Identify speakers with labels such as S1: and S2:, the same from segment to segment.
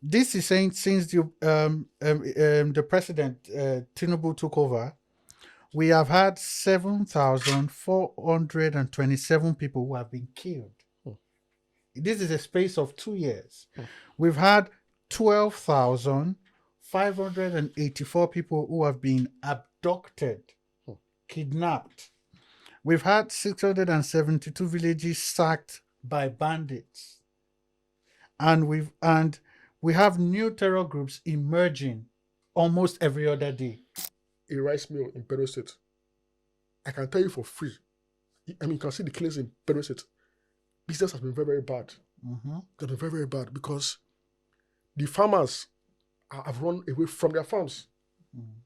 S1: This is saying since the president Tinubu took over, we have had 7,427 people who have been killed.
S2: Hmm.
S1: This is a space of 2 years.
S2: Hmm.
S1: We've had 12,584 people who have been abducted,
S2: Hmm.
S1: kidnapped. We've had 672 villages sacked by bandits. And we have new terror groups emerging almost every other day.
S2: A rice mill in Benue State. I can tell you for free. I mean, you can see the killings in Benue State. Business has been very, very bad.
S1: Mm-hmm.
S2: It's been very, very bad because the farmers have run away from their farms.
S1: Mm.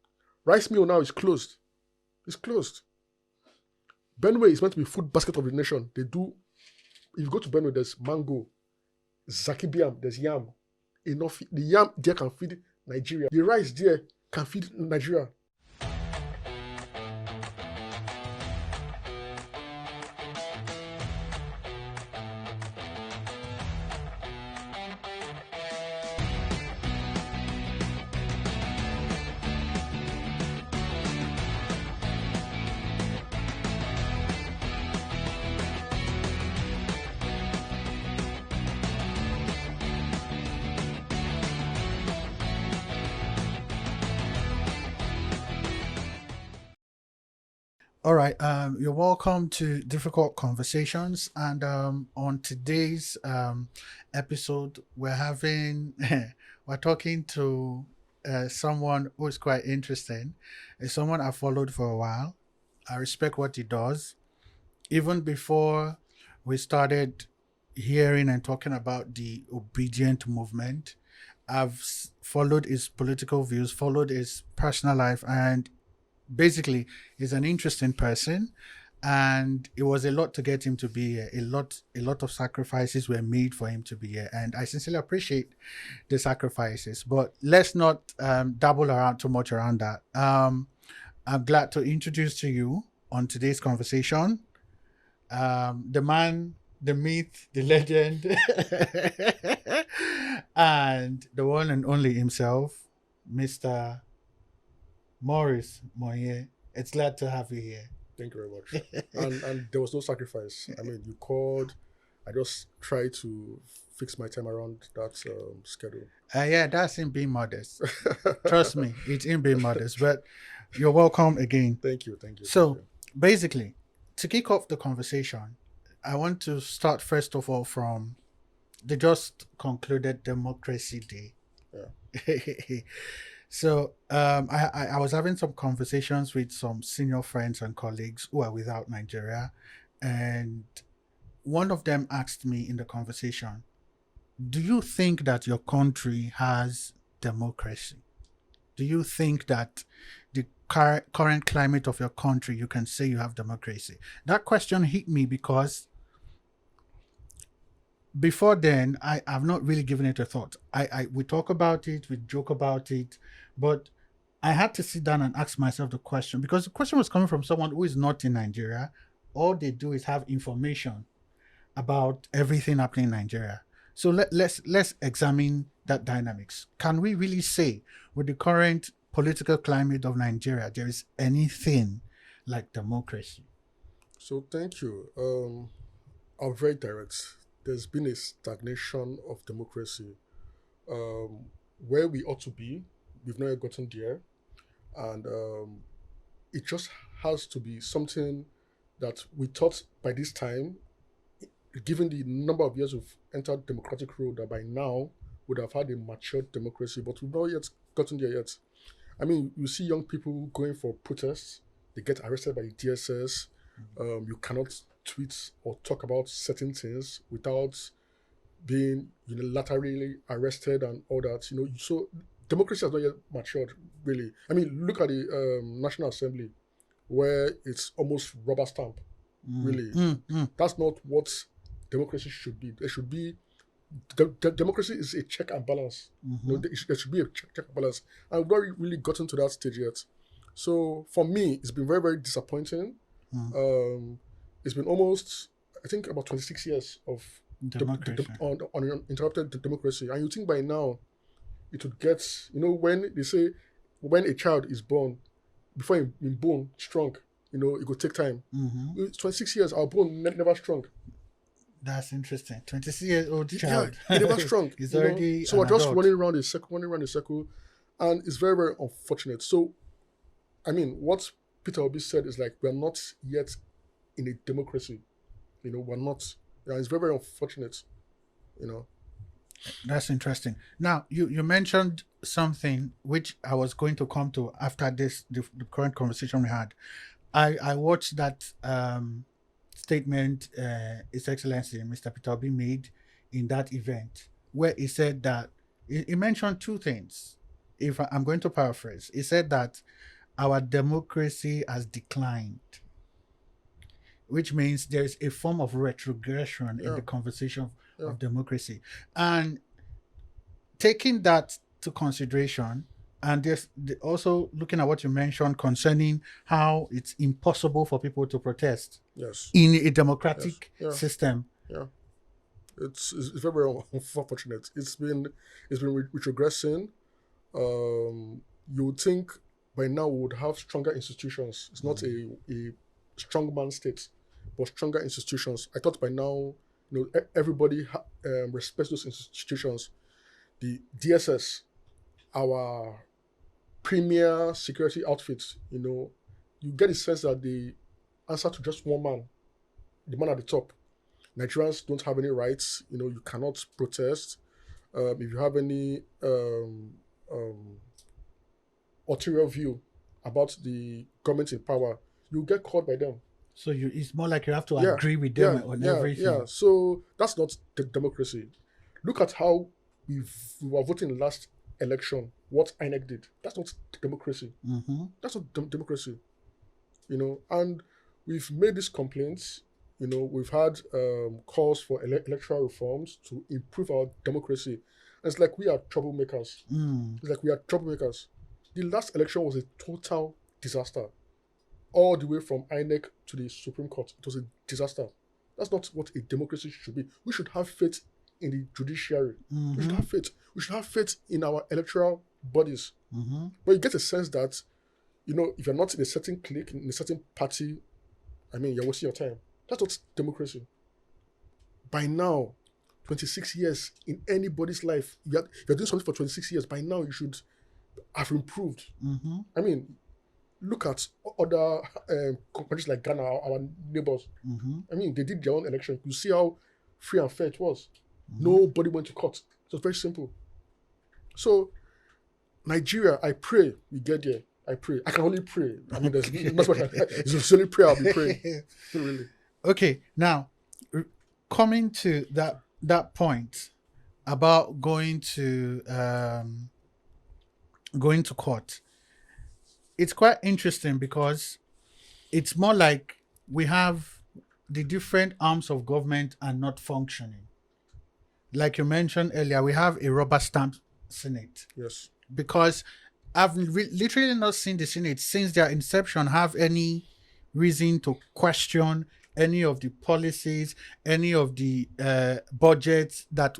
S2: Rice mill now is closed. It's closed. Benue is meant to be food basket of the nation. They do. If you go to Benue, there's mango, zakibiam, there's yam. Enough. The yam there can feed Nigeria. The rice there can feed Nigeria.
S1: All right. You're welcome to Difficult Conversations. And on today's episode, we're talking to someone who is quite interesting. It's someone I followed for a while. I respect what he does. Even before we started hearing and talking about the Obidient Movement, followed his political views, followed his personal life, and basically he's an interesting person, and it was a lot to get him to be here. A lot of sacrifices were made for him to be here, and I sincerely appreciate the sacrifices. But let's not dabble around too much around that. I'm glad to introduce to you on today's conversation the man, the myth, the legend, and the one and only himself, Mr. Morris Monye. It's glad to have you here.
S2: Thank you very much. And there was no sacrifice. I mean, you called. I just tried to fix my time around that schedule.
S1: Yeah, that's him being modest. Trust me, it's him being modest. But you're welcome again.
S2: Thank you, thank you, thank
S1: So,
S2: you.
S1: basically, to kick off the conversation, I want to start first of all from the just concluded Democracy Day.
S2: Yeah.
S1: So I was having some conversations with some senior friends and colleagues who are without Nigeria, and one of them asked me in the conversation, "Do you think that your country has democracy? Do you think that the current climate of your country, you can say you have democracy?" That question hit me because before then I've not really given it a thought. I we talk about it, we joke about it, but I had to sit down and ask myself the question because the question was coming from someone who is not in Nigeria. All they do is have information about everything happening in Nigeria. So let's examine that dynamics. Can we really say with the current political climate of Nigeria there is anything like democracy?
S2: So thank you. I'm very direct. There's been a stagnation of democracy. Where we ought to be, we've not yet gotten there, and it just has to be something that we thought by this time, given the number of years we've entered democratic rule, that by now would have had a matured democracy, but we've not yet gotten there yet. I mean, you see young people going for protests, they get arrested by the DSS. You cannot tweet or talk about certain things without being unilaterally arrested and all that. So democracy has not yet matured, really. I mean, look at the National Assembly, where it's almost rubber stamp,
S1: Mm,
S2: really.
S1: mm, mm,
S2: That's not what democracy should be. There should be democracy is a check and balance.
S1: mhm,
S2: There should be a check and balance, and we've not really gotten to that stage yet. So for me, it's been very, very disappointing.
S1: mm.
S2: Um, it's been almost, I think, about 26 years of
S1: Democracy.
S2: uninterrupted democracy, and you think by now, it would get, when they say when a child is born, before in bone strong, it could take time.
S1: Mm-hmm.
S2: It's 26 years, our bone never strong.
S1: That's interesting. 26-year-old
S2: Yeah,
S1: child
S2: it never strong.
S1: is already
S2: So
S1: an
S2: we're just
S1: adult.
S2: running around a circle, and it's very, very unfortunate. So, I mean, what Peter Obi said is like we're not yet in a democracy. We're not. Yeah, it's very, very unfortunate. You know.
S1: That's interesting. Now, you mentioned something which I was going to come to after the current conversation we had. I watched that statement His Excellency Mr. Peter Obi made in that event, where he said that he mentioned two things. If I'm going to paraphrase, he said that our democracy has declined, which means there's a form of retrogression in
S2: Yeah.
S1: the conversation
S2: Yeah.
S1: of democracy. And taking that to consideration, and also looking at what you mentioned concerning how it's impossible for people to protest
S2: Yes.
S1: in a
S2: Yes.
S1: democratic
S2: Yeah.
S1: system.
S2: Yeah. It's very, very unfortunate. It's been retrogressing. You would think by now we would have stronger institutions. It's not a strong man state, but stronger institutions. I thought by now, everybody respects those institutions. The DSS, our premier security outfits, you get the sense that they answer to just one man, the man at the top. Nigerians don't have any rights. You cannot protest. If you have any um, ulterior view about the government in power, you get caught by them.
S1: So it's more like you have to
S2: Yeah,
S1: agree with them
S2: yeah,
S1: on
S2: yeah, yeah.
S1: everything.
S2: So that's not the democracy. Look at how we were voting in the last election. What INEC did. That's not democracy.
S1: Mm-hmm.
S2: That's not democracy. And we've made these complaints. We've had calls for electoral reforms to improve our democracy. And it's like we are troublemakers.
S1: Mm.
S2: It's like we are troublemakers. The last election was a total disaster, all the way from INEC to the Supreme Court. It was a disaster. That's not what a democracy should be. We should have faith in the judiciary.
S1: Mm-hmm.
S2: We should have faith. We should have faith in our electoral bodies.
S1: Mm-hmm.
S2: But you get a sense that, if you're not in a certain clique, in a certain party, you're wasting your time. That's not democracy. By now, 26 years in anybody's life, you're doing something for 26 years. By now, you should have improved.
S1: Mm-hmm.
S2: Look at other countries like Ghana, our neighbors.
S1: Mm-hmm.
S2: They did their own election. You see how free and fair it was.
S1: Mm-hmm.
S2: Nobody went to court. It was very simple. So, Nigeria, I pray we get there. I pray. I can only pray. There's not much. It's only prayer I'll be praying. Really.
S1: Okay, now coming to that point about going to court, it's quite interesting because it's more like we have the different arms of government are not functioning. Like you mentioned earlier, we have a rubber stamp Senate.
S2: Yes.
S1: Because I've literally not seen the Senate since their inception have any reason to question any of the policies, any of the budgets that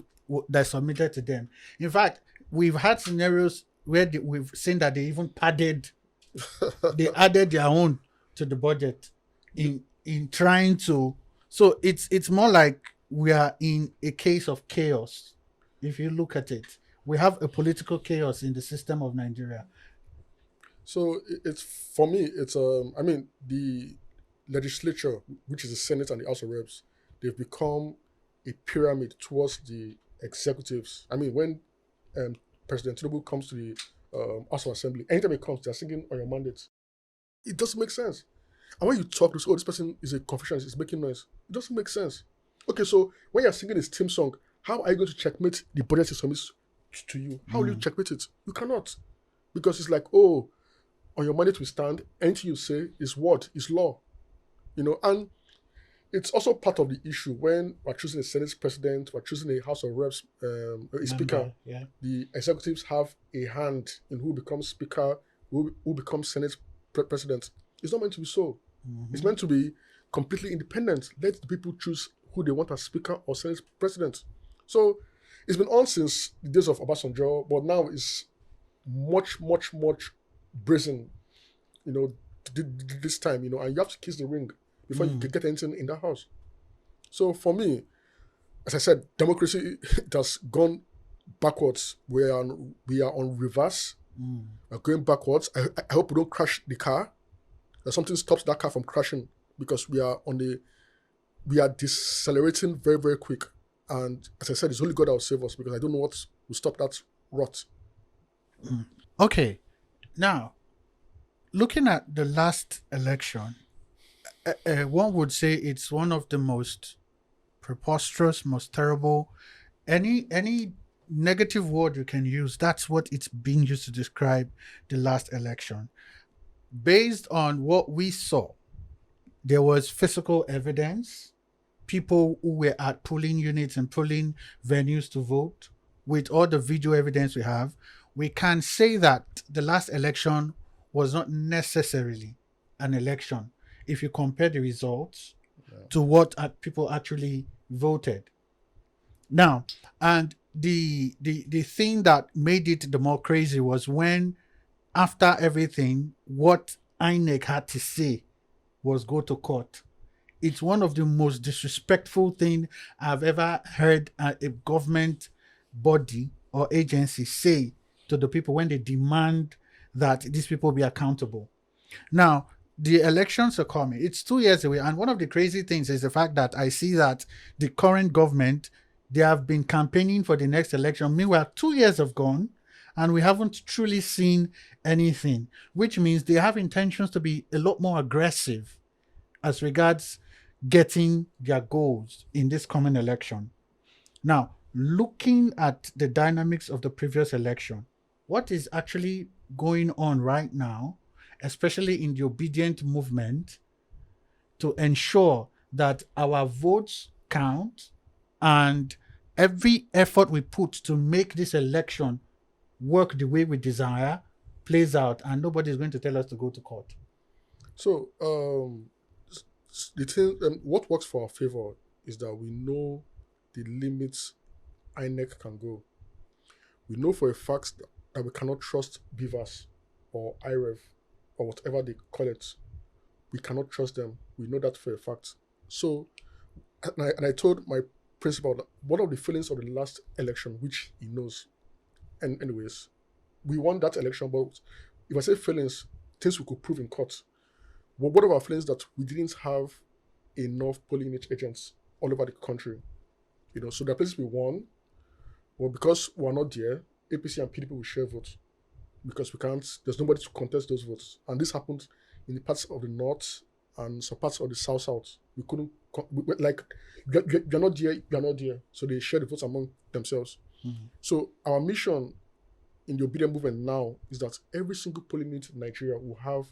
S1: submitted to them. In fact, we've had scenarios where we've seen that they even they added their own to the budget in trying to. So it's more like we are in a case of chaos. If you look at it, we have a political chaos in the system of Nigeria.
S2: So it's, for me, it's the legislature, which is the Senate and the House of Reps, they've become a pyramid towards the executives. When President Tinubu comes to the House of Assembly, anytime he comes, they're singing on your mandate. It doesn't make sense. And when you talk to say, this person is a confucianist, is making noise, it doesn't make sense. Okay, so when you're singing his theme song, how are you going to checkmate the budget he submits to you? How will you checkmate it? You cannot. Because it's like, on your mandate we stand, anything you say is what? Is law. And it's also part of the issue when we're choosing a Senate president, we're choosing a House of Reps, a speaker.
S1: Yeah.
S2: The executives have a hand in who becomes speaker, who becomes Senate president. It's not meant to be so. It's meant to be completely independent. Let the people choose who they want as speaker or Senate president. So It's been on since the days of Obasanjo, but now it's much, much, much brazen, you know, this time, and you have to kiss the ring before you can get anything in that house. So for me, as I said, democracy it has gone backwards. We are on reverse. We're going backwards. I hope we don't crash the car. That something stops that car from crashing because we are decelerating very, very quick. And as I said, it's only God that will save us because I don't know what will stop that rot.
S1: Okay, now looking at the last election, one would say it's one of the most preposterous, most terrible. Any negative word you can use, that's what it's being used to describe the last election. Based on what we saw, there was physical evidence, people who were at polling units and polling venues to vote. With all the video evidence we have, we can say that the last election was not necessarily an election if you compare the results to what people actually voted. Now, and the thing that made it the more crazy was when, after everything, what INEC had to say was go to court. It's one of the most disrespectful thing I've ever heard a government body or agency say to the people when they demand that these people be accountable. Now, the elections are coming. It's 2 years away. And one of the crazy things is the fact that I see that the current government, they have been campaigning for the next election. Meanwhile, 2 years have gone and we haven't truly seen anything, which means they have intentions to be a lot more aggressive as regards getting their goals in this coming election. Now, looking at the dynamics of the previous election, what is actually going on right now, especially in the Obidient Movement, to ensure that our votes count and every effort we put to make this election work the way we desire plays out, and nobody is going to tell us to go to court.
S2: So the thing, what works for our favor is that we know the limits INEC can go. We know for a fact that we cannot trust Beavers or IREV or whatever they call it. We cannot trust them. We know that for a fact. So, and I told my principal that one of the feelings of the last election, which he knows, and anyways, we won that election, but if I say feelings, things we could prove in court. But one of our feelings that we didn't have enough polling unit agents all over the country. So the places we won, well, because we're not there, APC and PDP will share votes because we can't. There's nobody to contest those votes, and this happened in the parts of the north and some parts of the south. We couldn't like you're not there, you're not there. So they share the votes among themselves.
S1: Mm-hmm.
S2: So our mission in the Obidient Movement now is that every single polling unit in Nigeria will have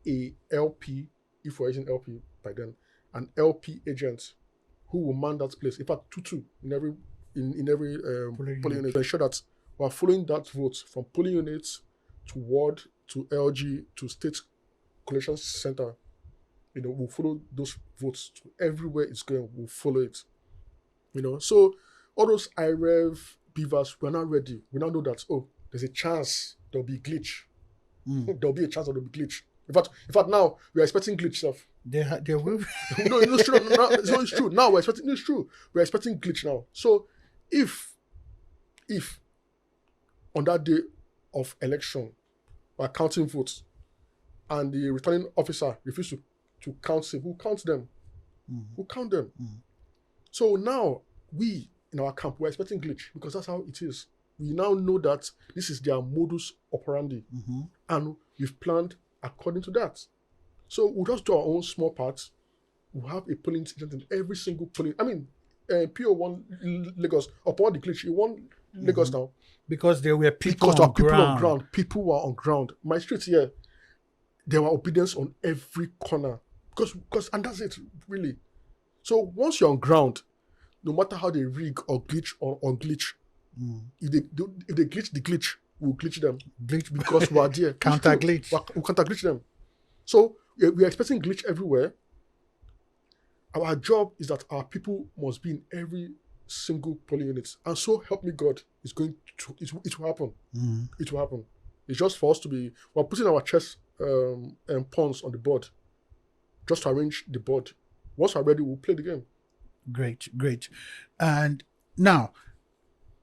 S2: a LP, if we're using LP by then, an LP agent who will man that place. In fact, two in every polling unit to ensure that we're following that vote from polling units to ward to LG to state collection center. We'll follow those votes to everywhere it's going. We'll follow it. So all those IREV beavers, we're not ready. We now know that there's a chance there'll be glitch. There'll be a chance there'll be glitch. In fact, now we're expecting glitch stuff.
S1: There will be.
S2: No, it's true. No, it's true. Now we're expecting. It's true. We're expecting glitch now. So if on that day of election we're counting votes and the returning officer refuses to count, who counts them? Who count them? So now we in our camp we're expecting glitch because that's how it is. We now know that this is their modus operandi, and we've planned according to that. So we'll just do our own small part. We'll have a polling agent in every single polling. I mean, PO won Lagos upon the glitch. He won Lagos now
S1: because there were people
S2: because
S1: on
S2: there were people
S1: ground.
S2: on ground. People were on ground. My street here, there were obedience on every corner. Because and that's it really. So once you're on ground, no matter how they rig or glitch or unglitch, if they glitch the glitch, we'll glitch them.
S1: Glitch
S2: because we're there.
S1: counter glitch.
S2: We'll counter glitch them. So we're expecting glitch everywhere. Our job is that our people must be in every single polling unit. And so help me God, it will happen. It will happen. It's just for us to be, we're putting our chess and pawns on the board, just to arrange the board. Once we're ready, we'll play the game.
S1: Great. And now,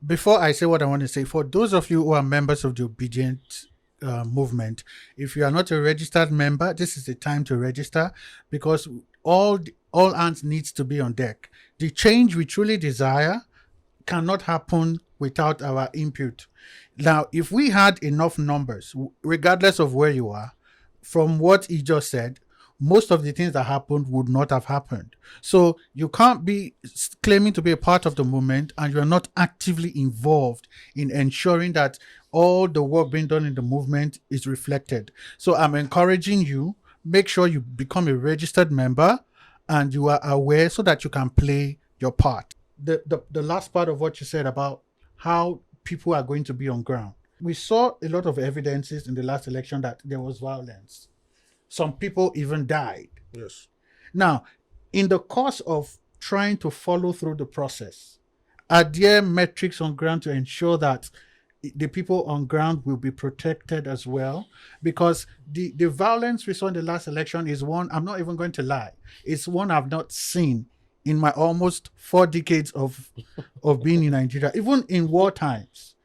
S1: before I say what I want to say, for those of you who are members of the Obidient movement, if you are not a registered member, this is the time to register, because all hands needs to be on deck. The change we truly desire cannot happen without our input. Now, if we had enough numbers, regardless of where you are, from what he just said, most of the things that happened would not have happened. So you can't be claiming to be a part of the movement and you're not actively involved in ensuring that all the work being done in the movement is reflected. So I'm encouraging you, make sure you become a registered member and you are aware so that you can play your part. The last part of what you said about how people are going to be on ground. We saw a lot of evidences in the last election that there was violence. Some people even died.
S2: Yes.
S1: Now, in the course of trying to follow through the process, are there metrics on ground to ensure that the people on ground will be protected as well? Because the violence we saw in the last election is one, I'm not even going to lie, it's one I've not seen in my almost 4 decades of being in Nigeria, even in war times.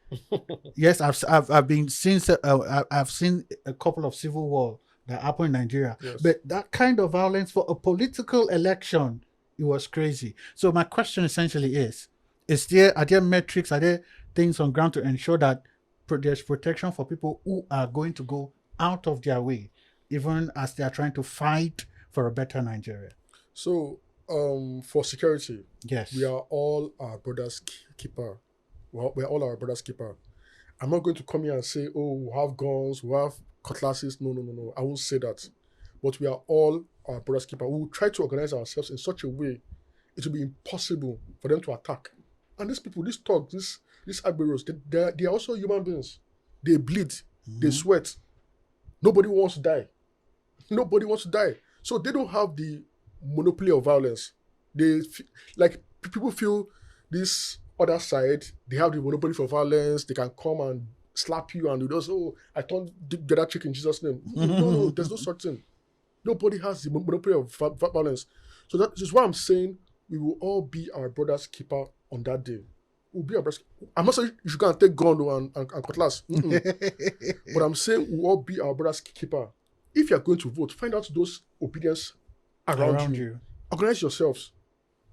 S1: Yes, I've been since I've seen a couple of civil war that happened in Nigeria.
S2: Yes.
S1: But that kind of violence for a political election, it was crazy. So my question essentially are there metrics, are there things on ground to ensure that there's protection for people who are going to go out of their way, even as they are trying to fight for a better Nigeria?
S2: So, for security,
S1: Yes.
S2: we are all our brother's keeper. We're all our brother's keeper. I'm not going to come here and say, oh, we have guns, we have cutlasses. No. I won't say that. But we are all our brother's keeper. We will try to organize ourselves in such a way it will be impossible for them to attack. And these people, these thugs, these agberos, they are also human beings. They bleed, they sweat. Nobody wants to die. Nobody wants to die. So they don't have the monopoly of violence. People feel this other side, they have the monopoly for violence. They can come and slap you and you just, oh, I turned the other chick in Jesus' name. No, there's no such thing. Nobody has the monopoly of violence. So that is why I'm saying we will all be our brother's keeper on that day. We'll be our brother's keeper. I'm not saying you should go and take gun and cutlass. But I'm saying we'll all be our brother's keeper. If you're going to vote, find out those obedience around you. Organize yourselves.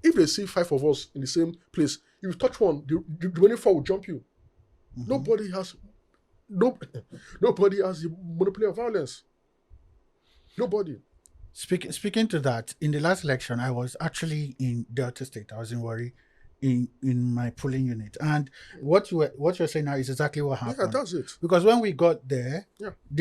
S2: If they see 5 of us in the same place, if you touch one, the remaining 4 will jump you. Nobody has the monopoly of violence. Nobody.
S1: Speaking to that, in the last election, I was actually in Delta State. I was in Warri in my polling unit. And what you're saying now is exactly what happened.
S2: Yeah, that's it.
S1: Because when we got there,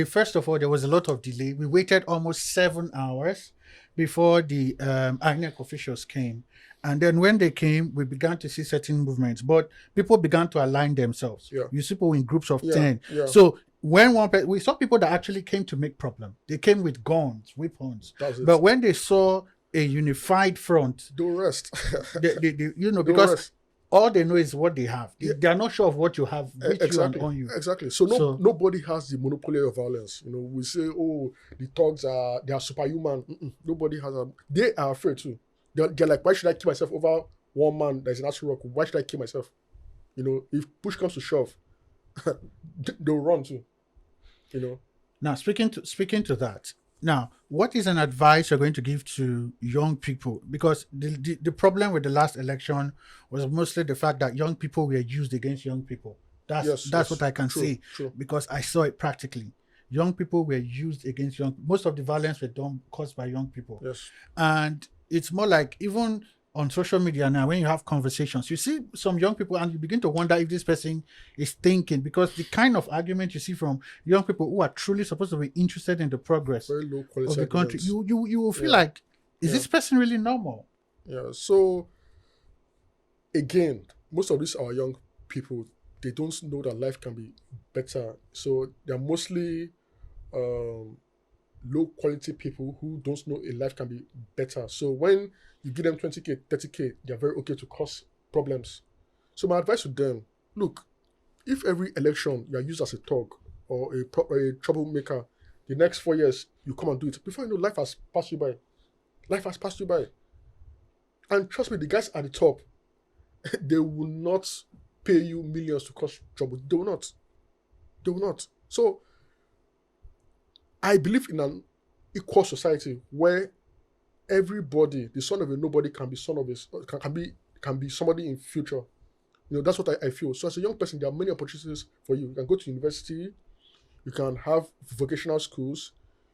S1: first of all, there was a lot of delay. We waited almost 7 hours before the INEC officials came. And then when they came, we began to see certain movements, but people began to align themselves.
S2: Yeah.
S1: You see people in groups of 10.
S2: Yeah.
S1: So when we saw people that actually came to make problem. They came with guns, weapons. But when they saw a unified front,
S2: don't rest.
S1: because rest. All they know is what they have. They are not sure of what you have with
S2: exactly.
S1: you and on you.
S2: Exactly. So nobody has the monopoly of violence. We say, oh, the thugs they are superhuman. Nobody has they are afraid too. They're like, why should I kill myself over one man that's in Ashu Rock? Why should I kill myself? If push comes to shove, they'll run too.
S1: Now, speaking to that, now, what is an advice you're going to give to young people? Because the problem with the last election was mostly the fact that young people were used against young people. That's what I can say, because I saw it practically. Young people were used against most of the violence were caused by young people.
S2: Yes.
S1: And it's more like, even on social media now, when you have conversations, you see some young people and you begin to wonder if this person is thinking, because the kind of argument you see from young people who are truly supposed to be interested in the progress of the country, you will feel like, is this person really normal?
S2: Yeah. So again, most of these are young people. They don't know that life can be better. So they're mostly low quality people who don't know a life can be better. So when you give them 20K, 30K, they're very okay to cause problems. So my advice to them: look, if every election you are used as a thug or a troublemaker, the next 4 years you come and do it. Before you know, life has passed you by. Life has passed you by. And trust me, the guys at the top, they will not pay you millions to cause trouble. They will not. They will not. So I believe in an equal society where everybody, the son of a nobody, can be son of a can be somebody in future. That's what I feel. So as a young person, there are many opportunities for you. You can go to university, you can have vocational schools,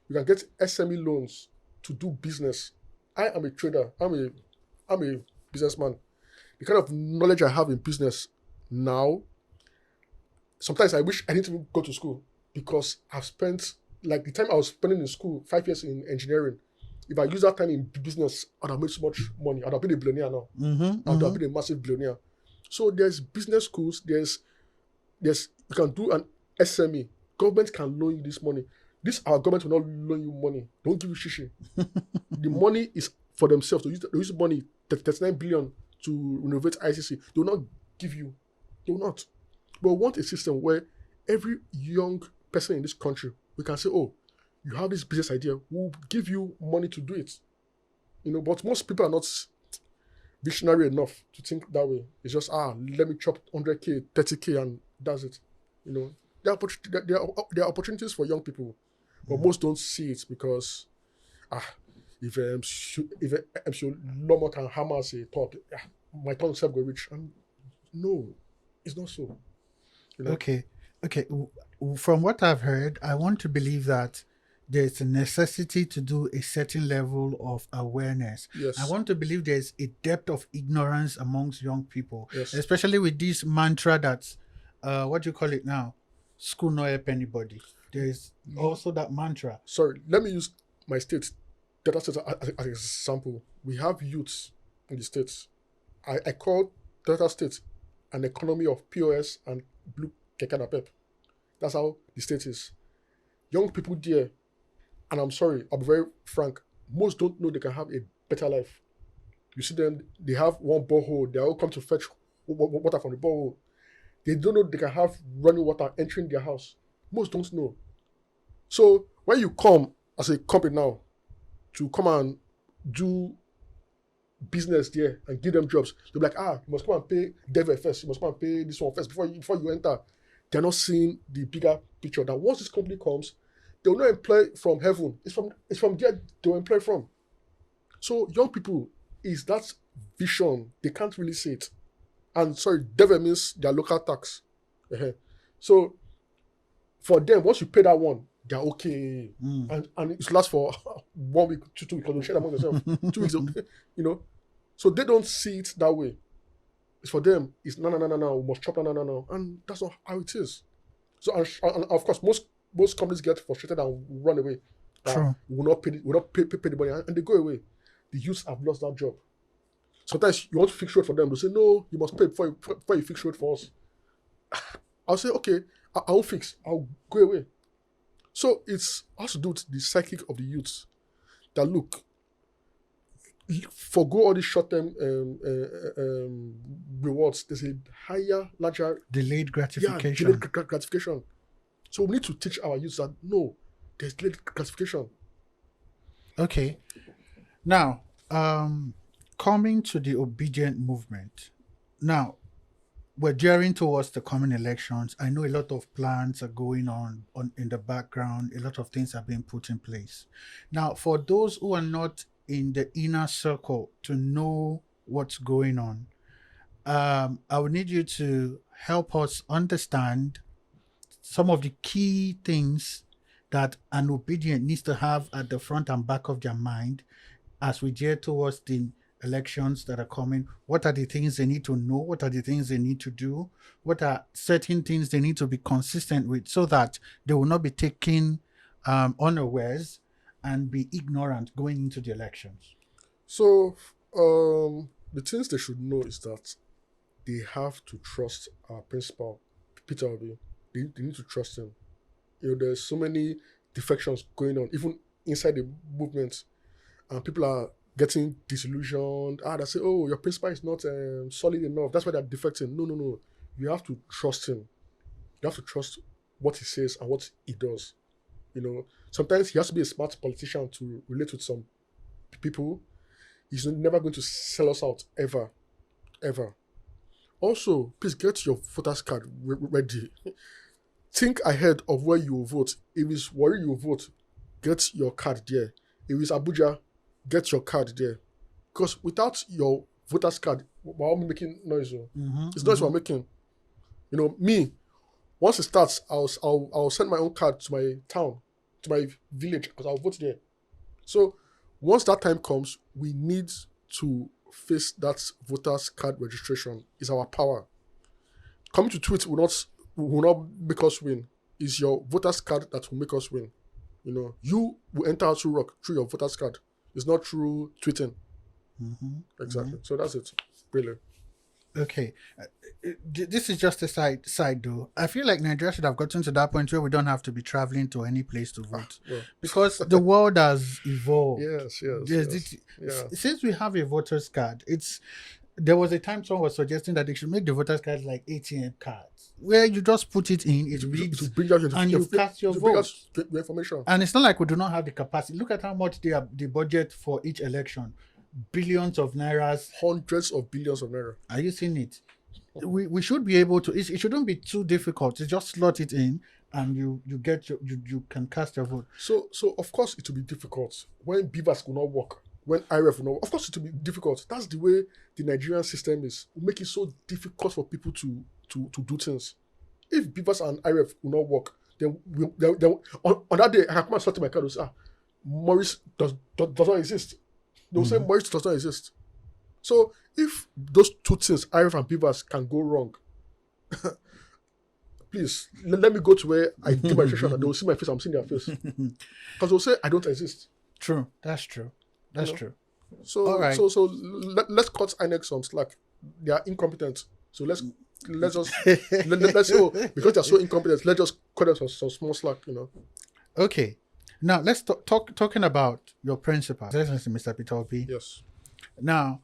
S2: you can get SME loans to do business. I am a trader. I'm a businessman. The kind of knowledge I have in business now, sometimes I wish I didn't even go to school because I've spent, like, the time I was spending in school, 5 years in engineering. If I use that time in business, I'd have made so much money. I'd have been a billionaire now. I'd have been a massive billionaire. So there's business schools. There's you can do an SME. Government can loan you this money. Our government will not loan you money. Don't give you shishi. The money is for themselves. They use the money, 39 billion, to renovate ICC. They will not give you. They will not. But we want a system where every young person in this country, we can say, oh, you have this business idea, we'll give you money to do it. But most people are not visionary enough to think that way. It's just, let me chop 100K, 30K, and that's it. There are opportunities for young people, but most don't see it because, if Lomo can hammer say talk, my tongue self go rich. And no, it's not so.
S1: Okay. From what I've heard, I want to believe that there's a necessity to do a certain level of awareness.
S2: Yes.
S1: I want to believe there's a depth of ignorance amongst young people,
S2: Yes.
S1: especially with this mantra that's, what do you call it now? School not help anybody. There's also that mantra.
S2: Sorry, let me use my state, Delta State, as an example. We have youths in the states. I call Delta State an economy of POS and blue keke napep. That's how the state is. Young people there, and I'm sorry, I'll be very frank, most don't know they can have a better life. You see them, they have one borehole, they all come to fetch water from the borehole. They don't know they can have running water entering their house. Most don't know. So when you come as a company now to come and do business there and give them jobs, they'll be like, you must come and pay Dev first, you must come and pay this one first before you enter. They're not seeing the bigger picture that once this company comes, they will not employ from heaven. It's from there they will employ from. So young people, is that vision. They can't really see it. And sorry, Dev means their local tax. So for them, once you pay that one, they're okay. And it lasts for 1 week, 2 weeks, because they share among themselves. 2 weeks, So they don't see it that way. It's for them, it's no, we must chop no. And that's not how it is. So, and of course, most companies get frustrated and run away.
S1: True.
S2: We will not pay the money, and they go away. The youths have lost that job. Sometimes you want to fix road for them. They say, no, you must pay before you fix road for us. I'll say, okay, I'll fix. I'll go away. So it's has to do with the psychic of the youths. That look, forgo all these short-term rewards. There's a higher, larger
S1: delayed gratification.
S2: Delayed gratification. So we need to teach our youths that no, there's delayed gratification.
S1: Okay. Now, coming to the Obidient Movement. Now, we're gearing towards the coming elections. I know a lot of plans are going on in the background. A lot of things are being put in place. Now, for those who are not in the inner circle to know what's going on, I would need you to help us understand some of the key things that an obedient needs to have at the front and back of their mind as we gear towards the elections that are coming. What are the things they need to know? What are the things they need to do? What are certain things they need to be consistent with so that they will not be taken unawares and be ignorant going into the elections?
S2: So the things they should know is that they have to trust our principal, Peter Obi. They need to trust him. There's so many defections going on, even inside the movement, and people are getting disillusioned. They say, oh, your principal is not solid enough. That's why they're defecting. No, no, no. You have to trust him. You have to trust what he says and what he does. Sometimes he has to be a smart politician to relate with some people. He's never going to sell us out, ever, ever. Also, please get your voters card ready. Think ahead of where you will vote. If it's Warri you vote, get your card there. If it's Abuja, get your card there. Because without your voters card, we're all making noise. It's noise we're making. Me, once it starts, I'll send my own card to my town, to my village, because I'll vote there. So once that time comes, we need to face that voters card registration. Is our power. Coming to tweet will not make us win. It's your voters card that will make us win. You will enter out through rock through your voters card. It's not through tweeting. Exactly. So that's it. Really.
S1: Okay, this is just a side though. I feel like Nigeria should have gotten to that point where we don't have to be traveling to any place to vote,
S2: Well,
S1: because the world has evolved.
S2: yes.
S1: Since we have a voters card, there was a time someone was suggesting that they should make the voters card like ATM cards, where you just put it in, it reads,
S2: to bring out your,
S1: and you cast your
S2: bring
S1: vote.
S2: out your information.
S1: And it's not like we do not have the capacity. Look at how much the budget for each election. Billions of nairas,
S2: Hundreds of billions of naira.
S1: are you seeing it? We should be able to. It shouldn't be too difficult. You just slot it in, and you you can cast your vote.
S2: So of course it will be difficult when Beavers will not work, when IRF will not work. Of course it will be difficult. That's the way the Nigerian system is. We make it so difficult for people to do things. If Beavers and IRF will not work, then on that day I can come and sort my card and say, Morris does not exist. They'll say Morris does not exist. So if those two things, IRF and Beavers, can go wrong, please let me go to where I do my registration and they will see my face. I'm seeing their face because they'll say I don't exist.
S1: True, that's true. That's true.
S2: So
S1: All right.
S2: so let's cut INEC some slack. They are incompetent. So let's just let's because they're so incompetent. Let's just cut them some small slack.
S1: Okay. Now let's talking about your principles. Listen, Mr. Peter Obi.
S2: Yes.
S1: Now,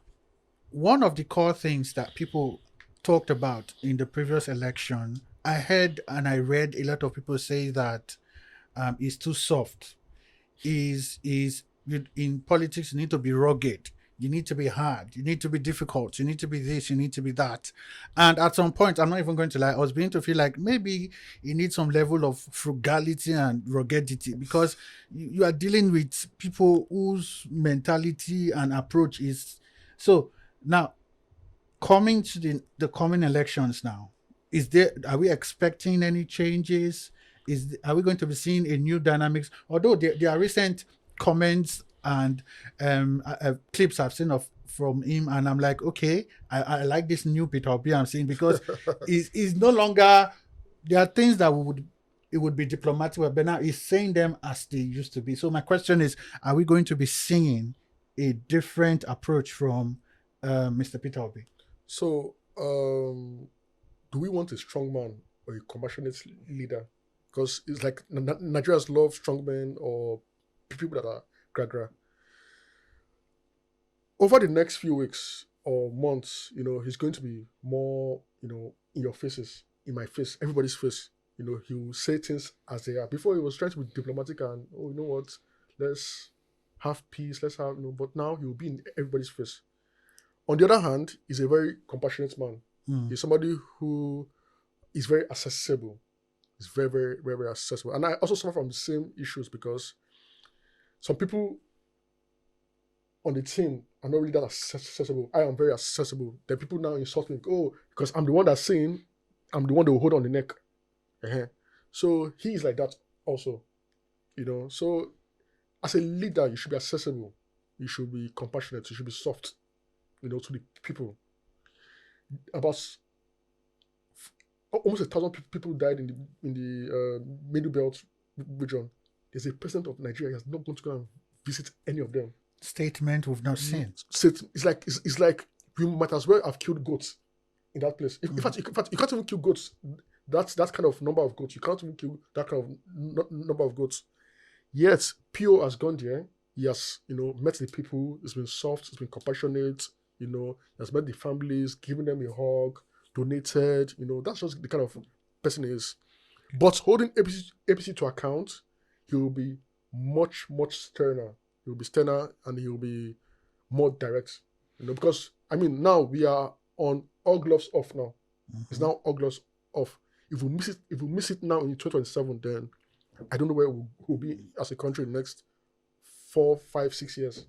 S1: one of the core things that people talked about in the previous election, I heard and I read a lot of people say that is too soft. In politics you need to be rugged. You need to be hard. You need to be difficult. You need to be this. You need to be that. And at some point, I'm not even going to lie, I was beginning to feel like maybe you need some level of frugality and ruggedity, because you are dealing with people whose mentality and approach is so. Now, coming to the coming elections now, are we expecting any changes? Are we going to be seeing a new dynamics? Although there are recent comments and clips I've seen from him, and I'm like, okay, I like this new Peter Obi I'm seeing, because he's no longer. There are things that it would be diplomatic, but now he's saying them as they used to be. So my question is, are we going to be seeing a different approach from Mr. Peter Obi?
S2: So do we want a strong man or a compassionate leader? Because it's like Nigerians love strong men or people that are gra. Over the next few weeks or months, he's going to be more, in your faces, in my face, everybody's face. He will say things as they are. Before he was trying to be diplomatic and, you know what, let's have peace, let's have, but now he will be in everybody's face. On the other hand, he's a very compassionate man. He's somebody who is very accessible. He's very, very, very, very accessible. And I also suffer from the same issues, because some people on the team are not really that accessible. I am very accessible. Then people now insult me, because I'm the one that's saying, I'm the one that will hold on the neck. So he is like that also, So as a leader, you should be accessible. You should be compassionate. You should be soft, to the people. About almost 1,000 people died in the Middle Belt region. There's a president of Nigeria has not gone to go and visit any of them.
S1: Statement we've not seen.
S2: It's like you might as well have killed goats in that place. In fact, you can't even kill goats. That's that kind of number of goats. You can't even kill that kind of number of goats. Yet PO has gone there. He has, met the people. He's been soft. He's been compassionate. He has met the families, given them a hug, donated. That's just the kind of person he is. But holding APC to account, he will be much, much sterner. He will be sterner and he will be more direct. Because now we are on all gloves off now. It's now all gloves off. If we miss it now in 2027, then I don't know where we'll be as a country in the next 4, 5, 6 years.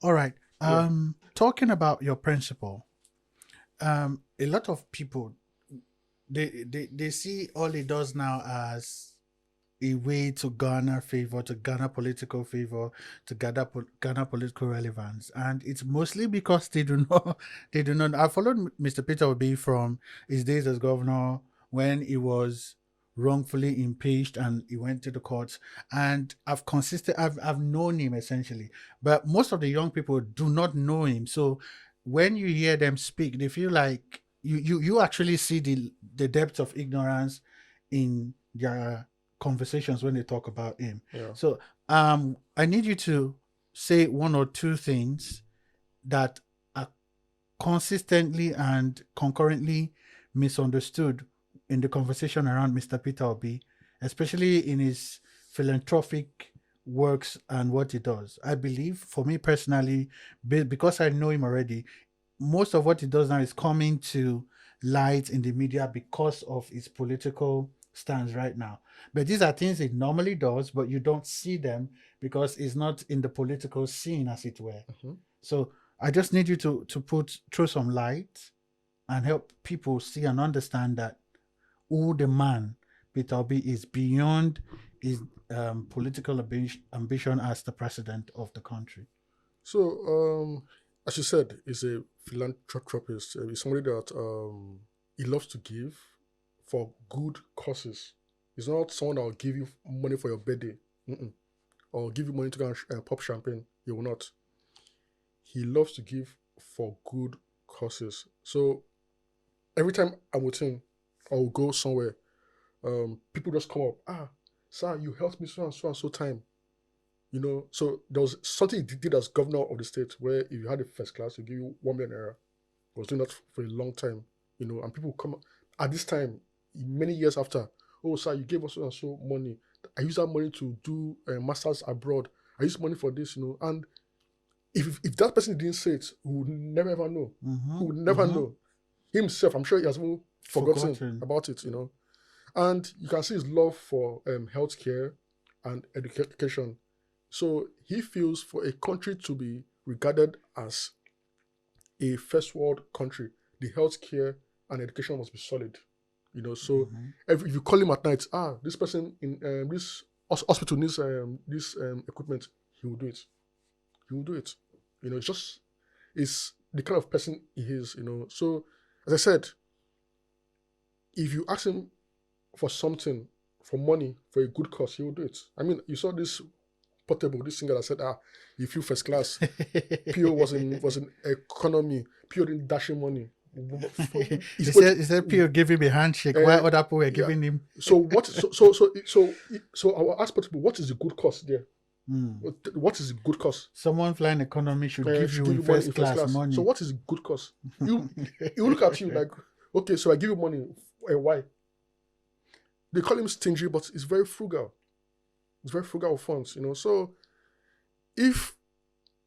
S1: All right.
S2: Yeah.
S1: Talking about your principle, a lot of people they see all it does now as a way to garner favor, to garner political favor, to garner political relevance, and it's mostly because they do not. They do not. I followed Mr. Peter Obi from his days as governor when he was wrongfully impeached and he went to the courts, and I've known him essentially, but most of the young people do not know him. So when you hear them speak, they feel like you actually see the depth of ignorance in their conversations when they talk about him.
S2: Yeah.
S1: So I need you to say one or two things that are consistently and concurrently misunderstood in the conversation around Mr. Peter Obi, especially in his philanthropic works and what he does. I believe, for me personally, because I know him already, most of what he does now is coming to light in the media because of his political stance right now. But these are things he normally does, but you don't see them because he's not in the political scene, as it were. So I just need you to throw some light and help people see and understand that who the man Peter Obi is beyond his political ambition as the president of the country.
S2: So, as you said, he's a philanthropist. He's somebody that he loves to give for good causes. He's not someone that will give you money for your birthday, or give you money to go and pop champagne. He will not. He loves to give for good causes. So every time I'm with him, I'll go somewhere. People just come up. Sir, you helped me so and so time. So there was something he did as governor of the state where if you had a first class, he give you 1 million naira. He was doing that for a long time, and people come at this time, many years after. Oh, sir, you gave us so and so money. I use that money to do masters abroad. I use money for this, and if that person didn't say it, we would never ever know. We would never know. Himself, I'm sure he has even forgotten about it, And you can see his love for healthcare and education. So he feels for a country to be regarded as a first world country, the healthcare and education must be solid. So if you call him at night, this person in this hospital needs this equipment, he will do it. He will do it. It's the kind of person he is. So as I said, if you ask him for something, for money, for a good cause, he will do it. You saw this Portable, this singer that said, you feel first class. Pio was in economy. Pio didn't dash him money.
S1: He said Pio gave him a handshake while other people were giving him.
S2: So I will ask Portable, what is the good cause there? What is the good cause?
S1: Someone flying economy should give you in first class money.
S2: So what is the good cause? You look at you like, okay, so I give you money. Why? They call him stingy, but it's very frugal. It's very frugal of funds, So if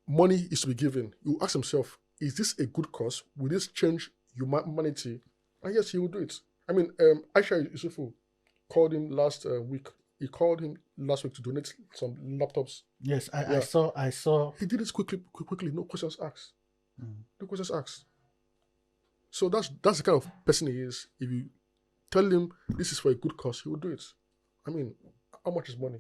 S2: money is to be given, you ask himself, is this a good cause? Will this change humanity? And yes, he will do it. Aisha Yusufu called him last week. He called him last week to donate some laptops.
S1: Yes, I saw.
S2: He did it quickly, no questions asked. No questions asked. So that's the kind of person he is. If you tell him this is for a good cause, he will do it. How much is money?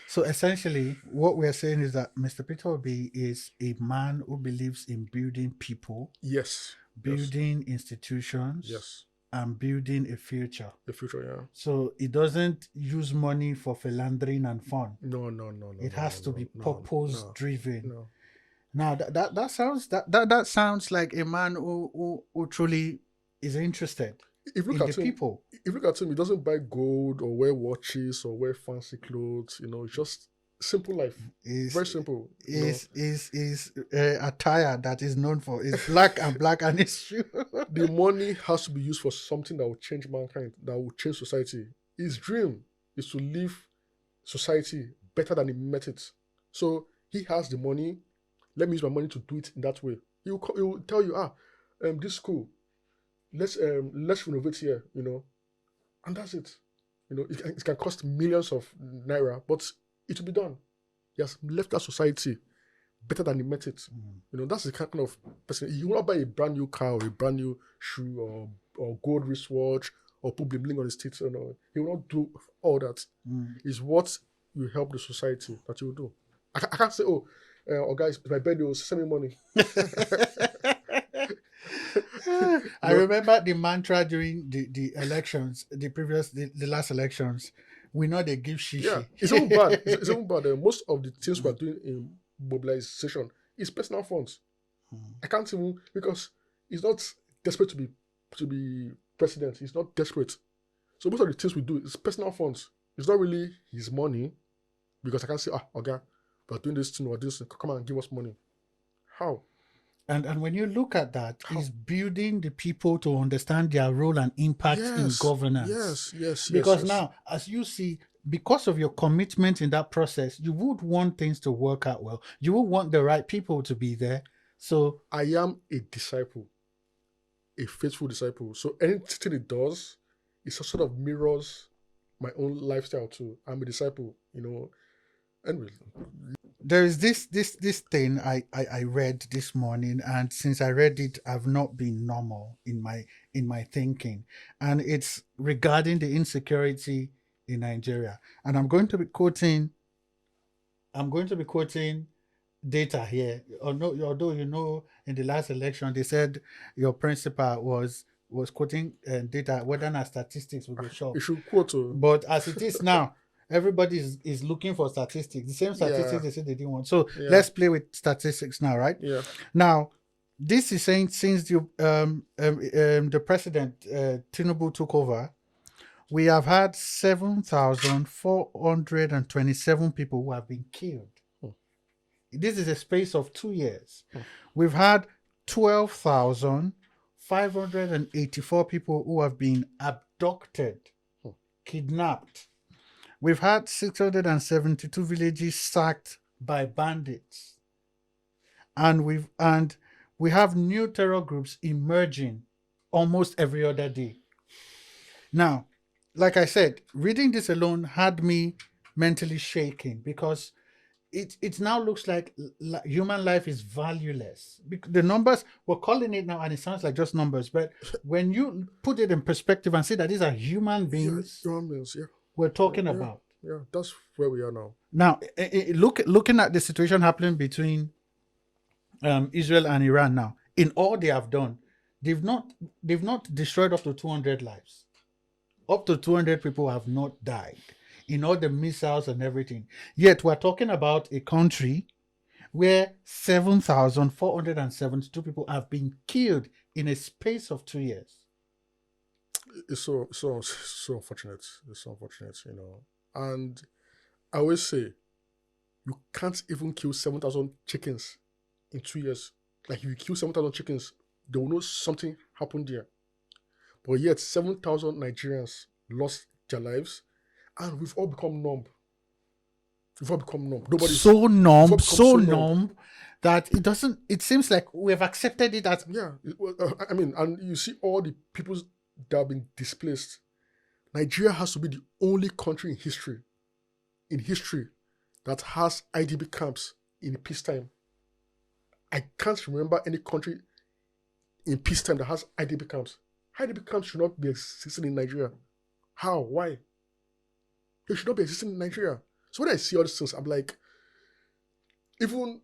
S1: So essentially, what we're saying is that Mr. Peter Obi is a man who believes in building people.
S2: Yes.
S1: Building institutions.
S2: Yes.
S1: And building a future.
S2: A future, yeah.
S1: So it doesn't use money for philandering and fun.
S2: No.
S1: It has to be purpose driven.
S2: No.
S1: Now that sounds like a man who truly is interested
S2: if you
S1: in
S2: look
S1: the
S2: at him,
S1: people.
S2: If you look at him, he doesn't buy gold or wear watches or wear fancy clothes. It's just Simple life.
S1: Is
S2: Very simple.
S1: is attire that is known for is black and black and it's true.
S2: The money has to be used for something that will change mankind, that will change society. His dream is to leave society better than he met it. So he has the money. Let me use my money to do it in that way. He will tell you, this school, let's renovate here, and that's it. It can cost millions of naira, but it will be done. He has left that society better than he met it. That's the kind of person. He will not buy a brand new car or a brand new shoe or gold wristwatch or put bling on his teeth. He will not do all that. It's what you help the society that you will do. I can't say, guys, my birthday will send me money.
S1: I remember the mantra during the elections, the last elections. We know they give shishi.
S2: Yeah, it's even bad. It's even bad. Most of the things we are doing in mobilization is personal funds. I can't even, because he's not desperate to be president. He's not desperate. So most of the things we do is personal funds. It's not really his money, because I can't say, okay, we're doing this thing or this. Come on, and give us money. How?
S1: And when you look at that, it's building the people to understand their role and impact in governance.
S2: Yes.
S1: Because now, as you see, because of your commitment in that process, you would want things to work out well. You would want the right people to be there. So
S2: I am a disciple, a faithful disciple. So anything it does, it sort of mirrors my own lifestyle too. I'm a disciple, Anyway,
S1: there is this thing I read this morning, and since I read it, I've not been normal in my thinking, and it's regarding the insecurity in Nigeria. And I'm going to be quoting data here. Although in the last election they said your principal was quoting data, whether or not statistics will be sure.
S2: you should quote.
S1: But as it is now, everybody is looking for statistics. The same statistics they said they didn't want. So let's play with statistics now, right?
S2: Yeah.
S1: Now, this is saying since the president Tinubu took over, we have had 7,427 people who have been killed. This is a space of 2 years. We've had 12,584 people who have been abducted, kidnapped. We've had 672 villages sacked by bandits. And we have new terror groups emerging almost every other day. Now, like I said, reading this alone had me mentally shaking, because it now looks like human life is valueless. The numbers, we're calling it now, and it sounds like just numbers, but when you put it in perspective and see that these are human beings, we're talking about.
S2: Yeah, that's where we are now.
S1: Now, looking at the situation happening between Israel and Iran now, in all they have done, they've not destroyed up to 200 lives. Up to 200 people have not died in all the missiles and everything. Yet we're talking about a country where 7,472 people have been killed in a space of 2 years.
S2: It's so unfortunate. It's so unfortunate, And I always say, you can't even kill 7,000 chickens in 2 years. Like, if you kill 7,000 chickens, they will know something happened there. But yet, 7,000 Nigerians lost their lives, and we've all become numb. Nobody's
S1: so numb that it seems like we've accepted it as.
S2: Yeah. And you see all the people that have been displaced. Nigeria has to be the only country in history that has IDP camps in peacetime. I can't remember any country in peacetime that has IDP camps. IDP camps should not be existing in Nigeria. How? Why? They should not be existing in Nigeria. So when I see all these things, I'm like, even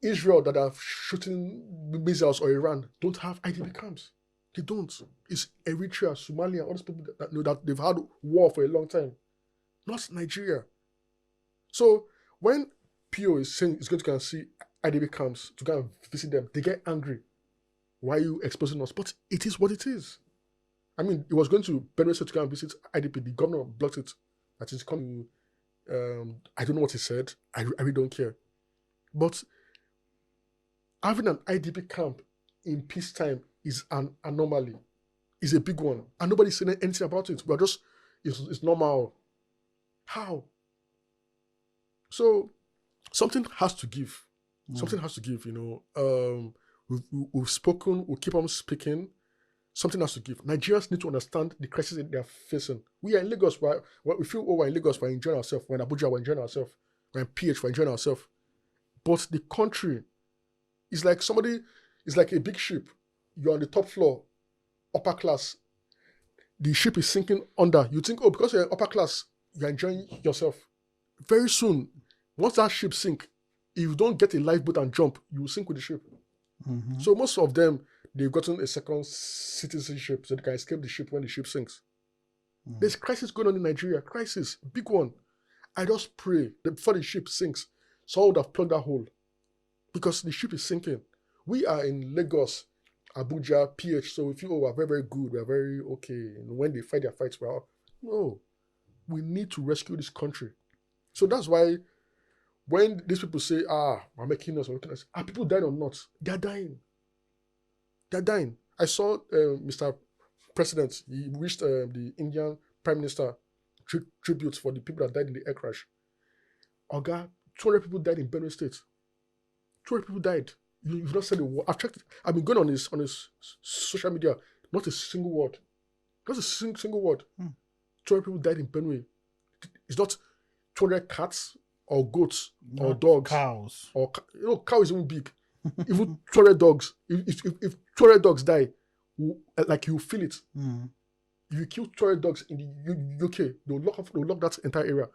S2: Israel that are shooting missiles, or Iran don't have IDP camps. They don't. It's Eritrea, Somalia, all these people that know that they've had war for a long time. Not Nigeria. So when PO is saying it's going to go and see IDP camps to go and visit them, they get angry. Why are you exposing us? But it is what it is. I mean, it was going to Benue State to go and visit IDP. The governor blocked it. That is coming I don't know what he said. I really don't care. But having an IDP camp in peacetime is an anomaly. Is a big one, and nobody's saying anything about it. We're just it's normal. How? So something has to give. Something has to give. We've spoken. We'll keep on speaking. Something has to give. Nigerians need to understand the crisis that they are facing. We are in Lagos. We feel, we're in Lagos. We're enjoying ourselves. We're in Abuja. We're enjoying ourselves. We're in PH. We're enjoying ourselves. But the country is like it's like a big ship. You're on the top floor, upper class. The ship is sinking under. You think, because you're in upper class, you're enjoying yourself. Very soon, once that ship sink, if you don't get a lifeboat and jump, you will sink with the ship.
S1: Mm-hmm.
S2: So most of them, they've gotten a second citizenship so they can escape the ship when the ship sinks. There's crisis going on in Nigeria. Crisis, big one. I just pray that before the ship sinks, someone would have plugged that hole because the ship is sinking. We are in Lagos, Abuja, PH, so we feel, we're very, very good. We're very okay. And when they fight their fights, no. We need to rescue this country. So that's why when these people say, we're making us, are people dying or not? They're dying. They're dying. I saw Mr. President, he wished the Indian Prime Minister tributes for the people that died in the air crash. Oga, 200 people died in Benue State. 200 people died. You've not said a word. I've checked. I've been going on his social media. Not a single word. Not a single word. 200 people died in Benue. It's not 200 cats or goats or dogs.
S1: Cows.
S2: Or cow is even big. Even 200 dogs. If 200 dogs die, like you feel it. If you kill 200 dogs in the UK, they'll lock that entire area.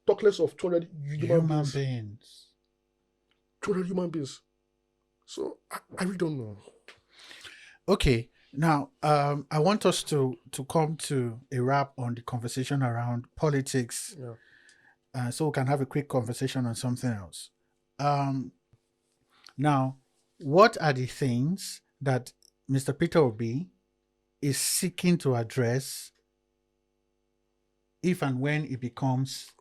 S2: Talk less of 200 human beings. 200 human beings. So I really don't know.
S1: Okay, now I want us to come to a wrap on the conversation around politics.
S2: Yeah.
S1: So we can have a quick conversation on something else. Now, what are the things that Mr. Peter Obi is seeking to address if and when he becomes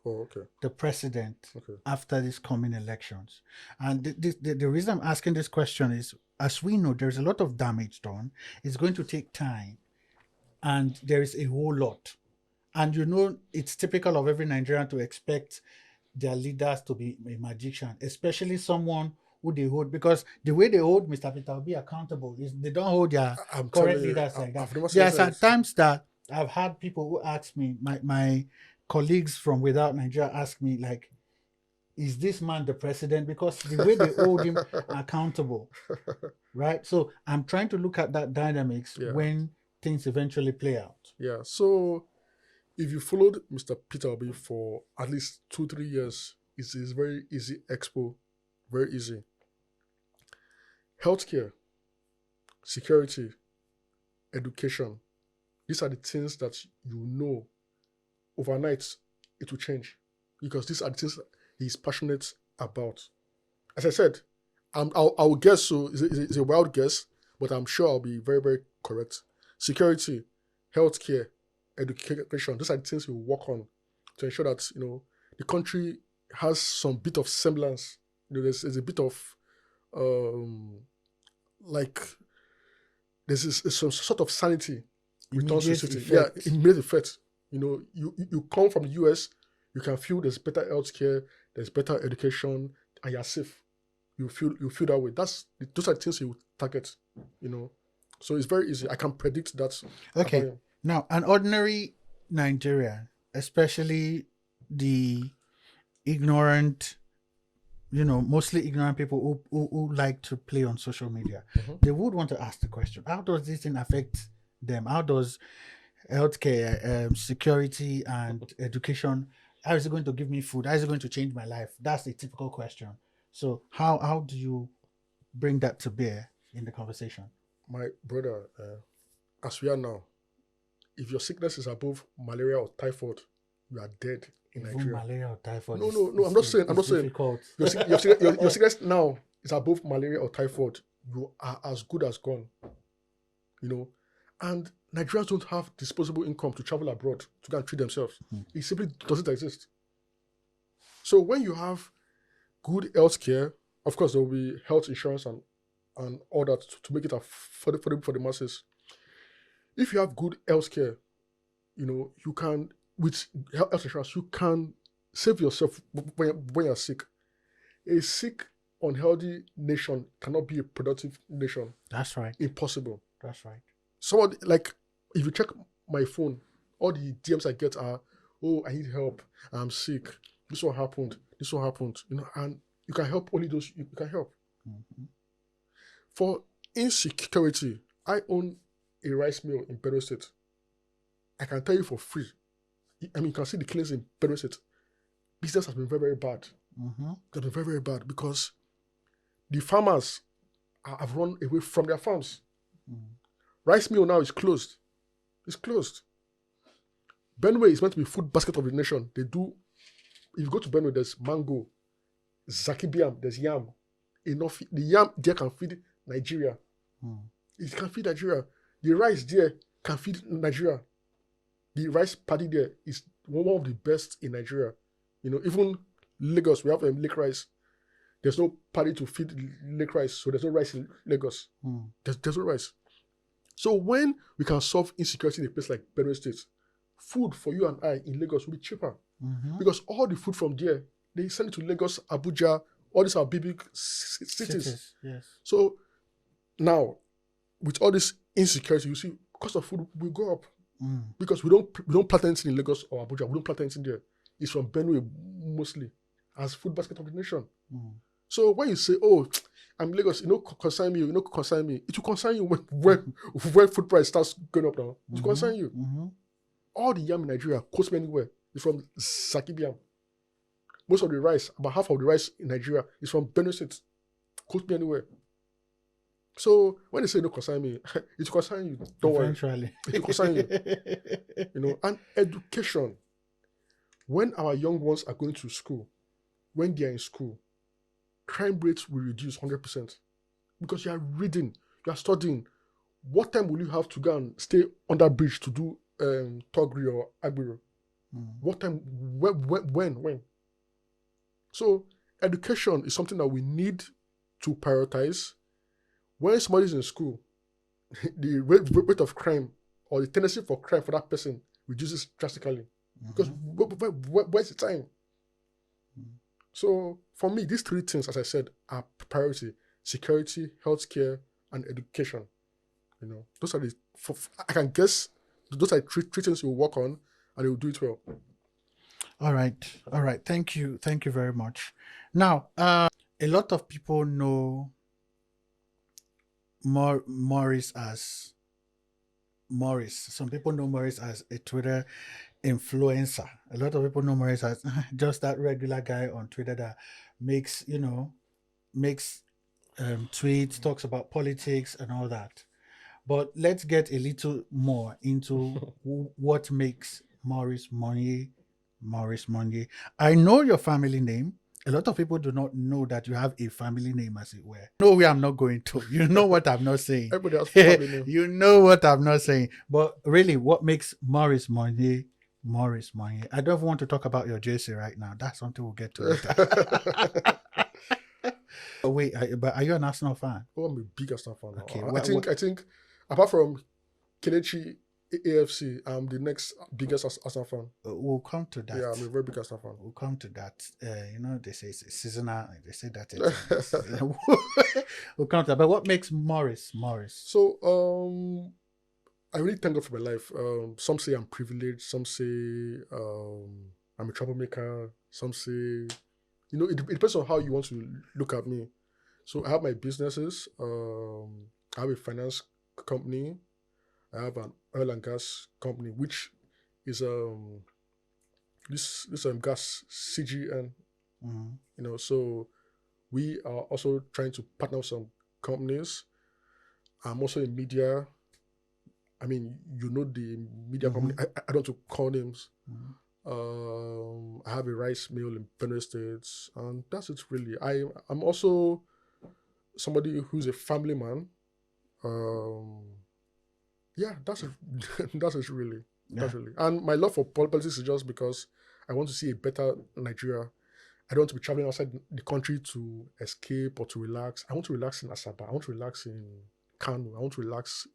S1: the president after these coming elections? And the reason I'm asking this question is, as we know, there's a lot of damage done. It's going to take time. And there is a whole lot. And it's typical of every Nigerian to expect their leaders to be a magician, especially someone who they hold, because the way they hold Mr. Peter Obi accountable is they don't hold their current leaders like that. There's at times that I've had people who ask me, my colleagues from without Nigeria ask me, like, is this man the president? Because the way they hold him accountable, right? So I'm trying to look at that dynamics when things eventually play out.
S2: Yeah, so if you followed Mr. Peter Obi for at least 2-3 years, it's very easy expo, very easy. Healthcare, security, education, these are the things that overnight it will change, because these are the things he's passionate about. As I said, I'll guess, so it's a wild guess, but I'm sure I'll be very, very correct. Security, healthcare, education, these are the things we work on to ensure that the country has some bit of semblance. There's a bit of there's some sort of sanity returns to the city. Yeah, immediate effect. You come from the US, you can feel there's better healthcare, there's better education, and you're safe. You feel that way. Those are the things you target. So it's very easy. I can predict that.
S1: Okay. Now, an ordinary Nigerian, especially the ignorant, mostly ignorant people who like to play on social media, they would want to ask the question, how does this thing affect them? How does healthcare, security, and education, how is it going to give me food? How is it going to change my life? That's a typical question. So how do you bring that to bear in the conversation?
S2: My brother, as we are now, if your sickness is above malaria or typhoid, you are dead in Nigeria.
S1: Malaria or typhoid?
S2: No. I'm not saying. Your sickness now is above malaria or typhoid. You are as good as gone. And Nigerians don't have disposable income to travel abroad to go and treat themselves. It simply doesn't exist. So when you have good health care, of course there will be health insurance and all that to make it for the masses. If you have good health care, you can, with health insurance, you can save yourself when you're sick. A sick, unhealthy nation cannot be a productive nation.
S1: That's right.
S2: Impossible.
S1: That's right.
S2: Someone, like, if you check my phone, all the DMs I get are, oh, I need help, I'm sick, this one happened, and you can help only those you can help.
S1: Mm-hmm.
S2: For insecurity, I own a rice mill in Benue State. I can tell you for free. I mean, you can see the killings in Benue State. Business has been very, very bad.
S1: Mm-hmm.
S2: It's been very, very bad because the farmers have run away from their farms.
S1: Mm-hmm.
S2: Rice mill now is closed. It's closed. Benue is meant to be food basket of the nation. They do. If you go to Benue, there's mango, zakibiam, there's yam. Enough. The yam there can feed Nigeria. It can feed Nigeria. The rice there can feed Nigeria. The rice paddy there is one of the best in Nigeria. Even Lagos, we have lake rice. There's no paddy to feed lake rice, so there's no rice in Lagos. There's no rice. So when we can solve insecurity in a place like Benue State, food for you and I in Lagos will be cheaper.
S1: Mm-hmm.
S2: Because all the food from there, they send it to Lagos, Abuja, all these are big cities.
S1: Yes.
S2: So now, with all this insecurity, you see, cost of food will go up. Because we don't plant anything in Lagos or Abuja. We don't plant anything there. It's from Benue mostly as food basket of the nation. So when you say, oh, I'm Lagos, concern me, concern me, it will concern you when food price starts going up now. It will concern you. All the yam in Nigeria costs me anywhere. It's from Zakibiam. Most of the rice, about half of the rice in Nigeria is from Benue State. Costs me anywhere. So when they say no concern me, it will concern you. Don't
S1: Eventually.
S2: worry. It will concern you. And education. When our young ones are going to school, when they are in school, crime rates will reduce 100%. Because you are reading, you are studying. What time will you have to go and stay on that bridge to do Togri or Agbero? What time? When? So education is something that we need to prioritize. When somebody's in school, the rate of crime or the tendency for crime for that person reduces drastically. Because where's the time? So for me, these three things, as I said, are priority: security, healthcare, and education. Those are I can guess those are three things you'll work on, and you'll do it well.
S1: All right. Thank you very much. Now, a lot of people know Morris as Morris. Some people know Morris as a Twitter influencer. A lot of people know Morris as just that regular guy on Twitter that makes tweets, talks about politics and all that. But let's get a little more into what makes Morris Monye. I know your family name. A lot of people do not know that you have a family name, as it were. No way, I'm not going to. You know what I'm not saying.
S2: Everybody has a family name.
S1: You know what I'm not saying. But really, what makes Morris Monye? I don't want to talk about your JC right now. That's something we'll get to later. Wait, but are you an Arsenal fan?
S2: Oh, I'm a big Arsenal fan.
S1: Okay,
S2: I think apart from Kelechi AFC, I'm the next biggest Arsenal fan.
S1: We'll come to that.
S2: Yeah, I'm a very big Arsenal fan.
S1: We'll come to that. They say it's seasonal. They say that we'll come to that. But what makes Morris?
S2: So, I really thank God for my life. Some say I'm privileged. Some say I'm a troublemaker. Some say, it depends on how you want to look at me. So I have my businesses. I have a finance company. I have an oil and gas company, which is this gas CGN. So we are also trying to partner with some companies. I'm also in media. I mean, the media company. I don't want to call names. I have a rice mill in Benue State, and that's it really. I'm also somebody who's a family man. Yeah, that's it. That's it really.
S1: Yeah.
S2: That's really. And my love for politics is just because I want to see a better Nigeria. I don't want to be traveling outside the country to escape or to relax. I want to relax in Asaba. I want to relax in Kano. I want to relax,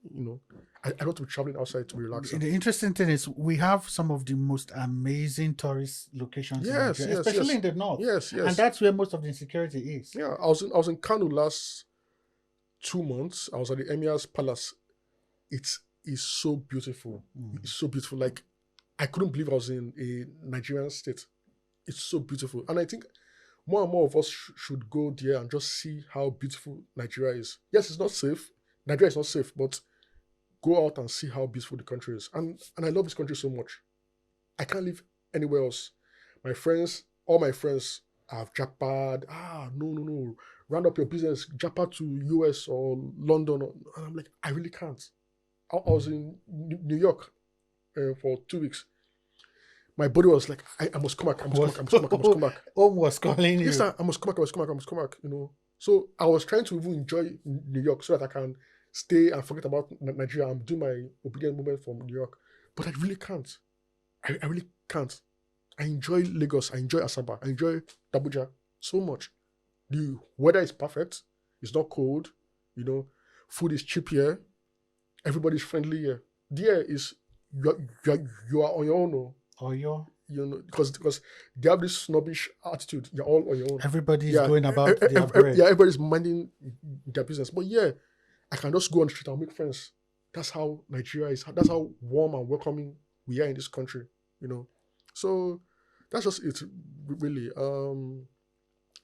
S2: I don't want to be traveling outside to be relaxing.
S1: The interesting thing is we have some of the most amazing tourist locations in
S2: Yes,
S1: Nigeria,
S2: yes,
S1: especially
S2: yes.
S1: in the north.
S2: Yes,
S1: And
S2: yes.
S1: that's where most of the insecurity is.
S2: Yeah, I was in Kano last 2 months. I was at the Emir's Palace. It is so beautiful. It's so beautiful. Like, I couldn't believe I was in a Nigerian state. It's so beautiful. And I think more and more of us should go there and just see how beautiful Nigeria is. Yes, it's not safe. Nigeria is not safe, but go out and see how beautiful the country is. And I love this country so much. I can't live anywhere else. All my friends have jackpot. No, no, no. Round up your business, jackpot to US or London. And I'm like, I really can't. I was in New York for 2 weeks. My body was like, I must come back, I must come back.
S1: Home was calling you.
S2: Yes, sir, I must come back. So I was trying to even enjoy New York so that I can stay and forget about Nigeria and do my Obidient Movement from New York. But I really can't. I really can't. I enjoy Lagos. I enjoy Asaba. I enjoy Abuja so much. The weather is perfect. It's not cold. Food is cheap here. Everybody's friendly here. There is you are on your own.
S1: Or your
S2: Because they have this snobbish attitude. You're all on your own.
S1: everybody's going about their bread.
S2: Yeah, everybody's minding their business. But yeah, I can just go on the street and make friends. That's how Nigeria is. That's how warm and welcoming we are in this country. So that's just it, really.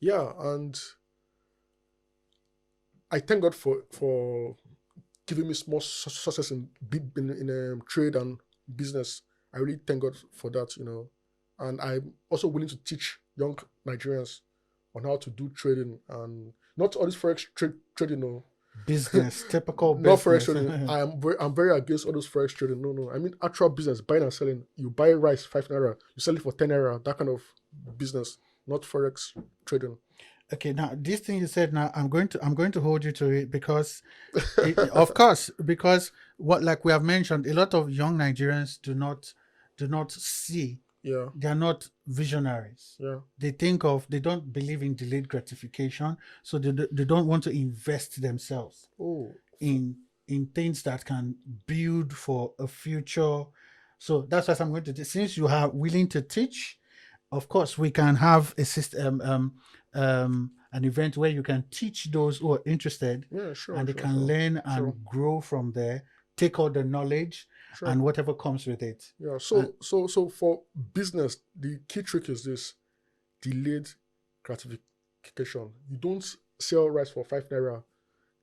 S2: Yeah, and I thank God for giving me small success in trade and business. I really thank God for that, and I'm also willing to teach young Nigerians on how to do trading and not all this forex trading.
S1: Business, typical
S2: Not
S1: business.
S2: forex trading. I'm very against all those forex trading. No. I mean actual business, buying and selling. You buy rice 5 naira, you sell it for 10 naira. That kind of business, not forex trading.
S1: Okay, now this thing you said, now I'm going to hold you to it because, of course, because what, like we have mentioned, a lot of young Nigerians do not see.
S2: Yeah,
S1: They are not visionaries.
S2: yeah.
S1: They don't believe in delayed gratification, so they don't want to invest themselves
S2: Oh,
S1: in things that can build for a future. So that's what I'm going to do. Since you are willing to teach, of course, we can have a system, an event where you can teach those who are interested,
S2: yeah, sure,
S1: and they
S2: sure,
S1: can
S2: sure,
S1: learn and
S2: sure,
S1: grow from there, take all the knowledge
S2: sure.
S1: and whatever comes with it.
S2: Yeah.
S1: And
S2: So for business, the key trick is this: delayed gratification. You don't sell rice for 5 naira,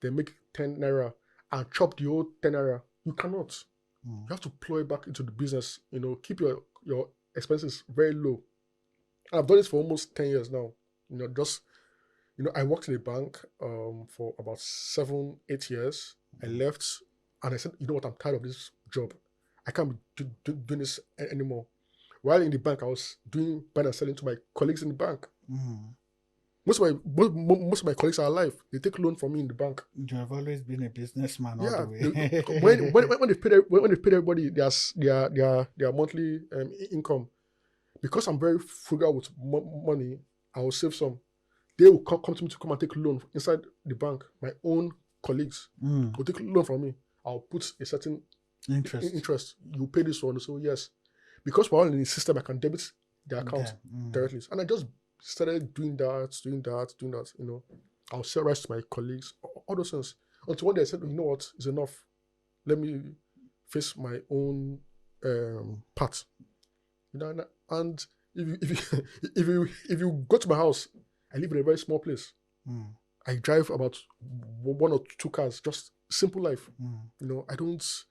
S2: they make 10 naira, and chop the whole 10 naira. You cannot. You have to plow it back into the business. Keep your expenses very low. I've done this for almost 10 years now. I worked in a bank for about 7, 8 years. I left and I said, you know what, I'm tired of this job. I can't be doing this anymore. While in the bank, I was doing buying and selling to my colleagues in the bank. Most of my colleagues are alive. They take loan from me in the bank.
S1: you have always been a businessman all
S2: Yeah,
S1: the way.
S2: when they paid everybody their monthly income, because I'm very frugal with money, I will save some. They will come to me to come and take loan inside the bank. My own colleagues will take loan from me. I'll put a certain interest. You pay this one, so yes, because we're all in the system, I can debit the account directly, and I just started doing that. I'll sell rice to my colleagues, all those things. Until one day I said, you know what, it's enough. Let me face my own part. And if you go to my house, I live in a very small place. I drive about 1 or 2 cars, just simple life. I don't,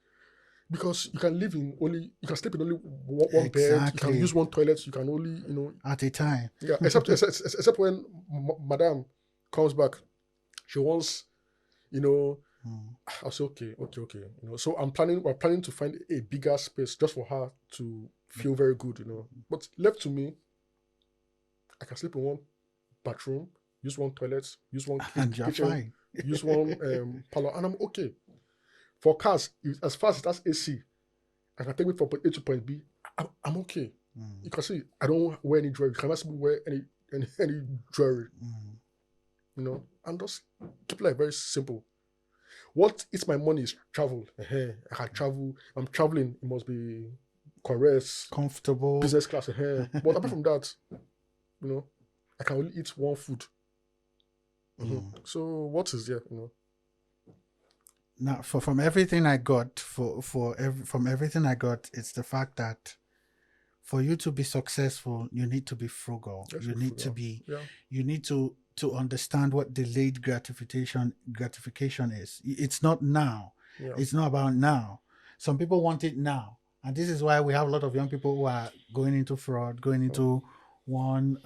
S2: because you can sleep in only one bed, you can use one toilet, you can only,
S1: at a time.
S2: yeah, except when Madame comes back, she wants, I'll say okay. So we're planning to find a bigger space just for her to feel very good. But left to me, I can sleep in one bathroom, use one toilet, use one
S1: And you're
S2: kitchen,
S1: fine.
S2: use one parlor, and I'm okay. For cars, as fast as that's AC, I can take me from point A to point B. I'm okay. You can see I don't wear any jewelry. You can ask me wear any any jewelry,
S1: Mm.
S2: and just keep life very simple. What is my money is travel. I can travel. I'm traveling. It must be correct,
S1: Comfortable.
S2: business class. But apart from that, I can only eat one food. So what is there?
S1: Now, from everything I got, from everything I got, it's the fact that for you to be successful, you need to be frugal.
S2: Yes,
S1: You
S2: be
S1: need to
S2: frugal.
S1: be,
S2: Yeah.
S1: you need to understand what delayed gratification is. It's not now.
S2: Yeah.
S1: It's not about now. Some people want it now, and this is why we have a lot of young people who are going into fraud, going into one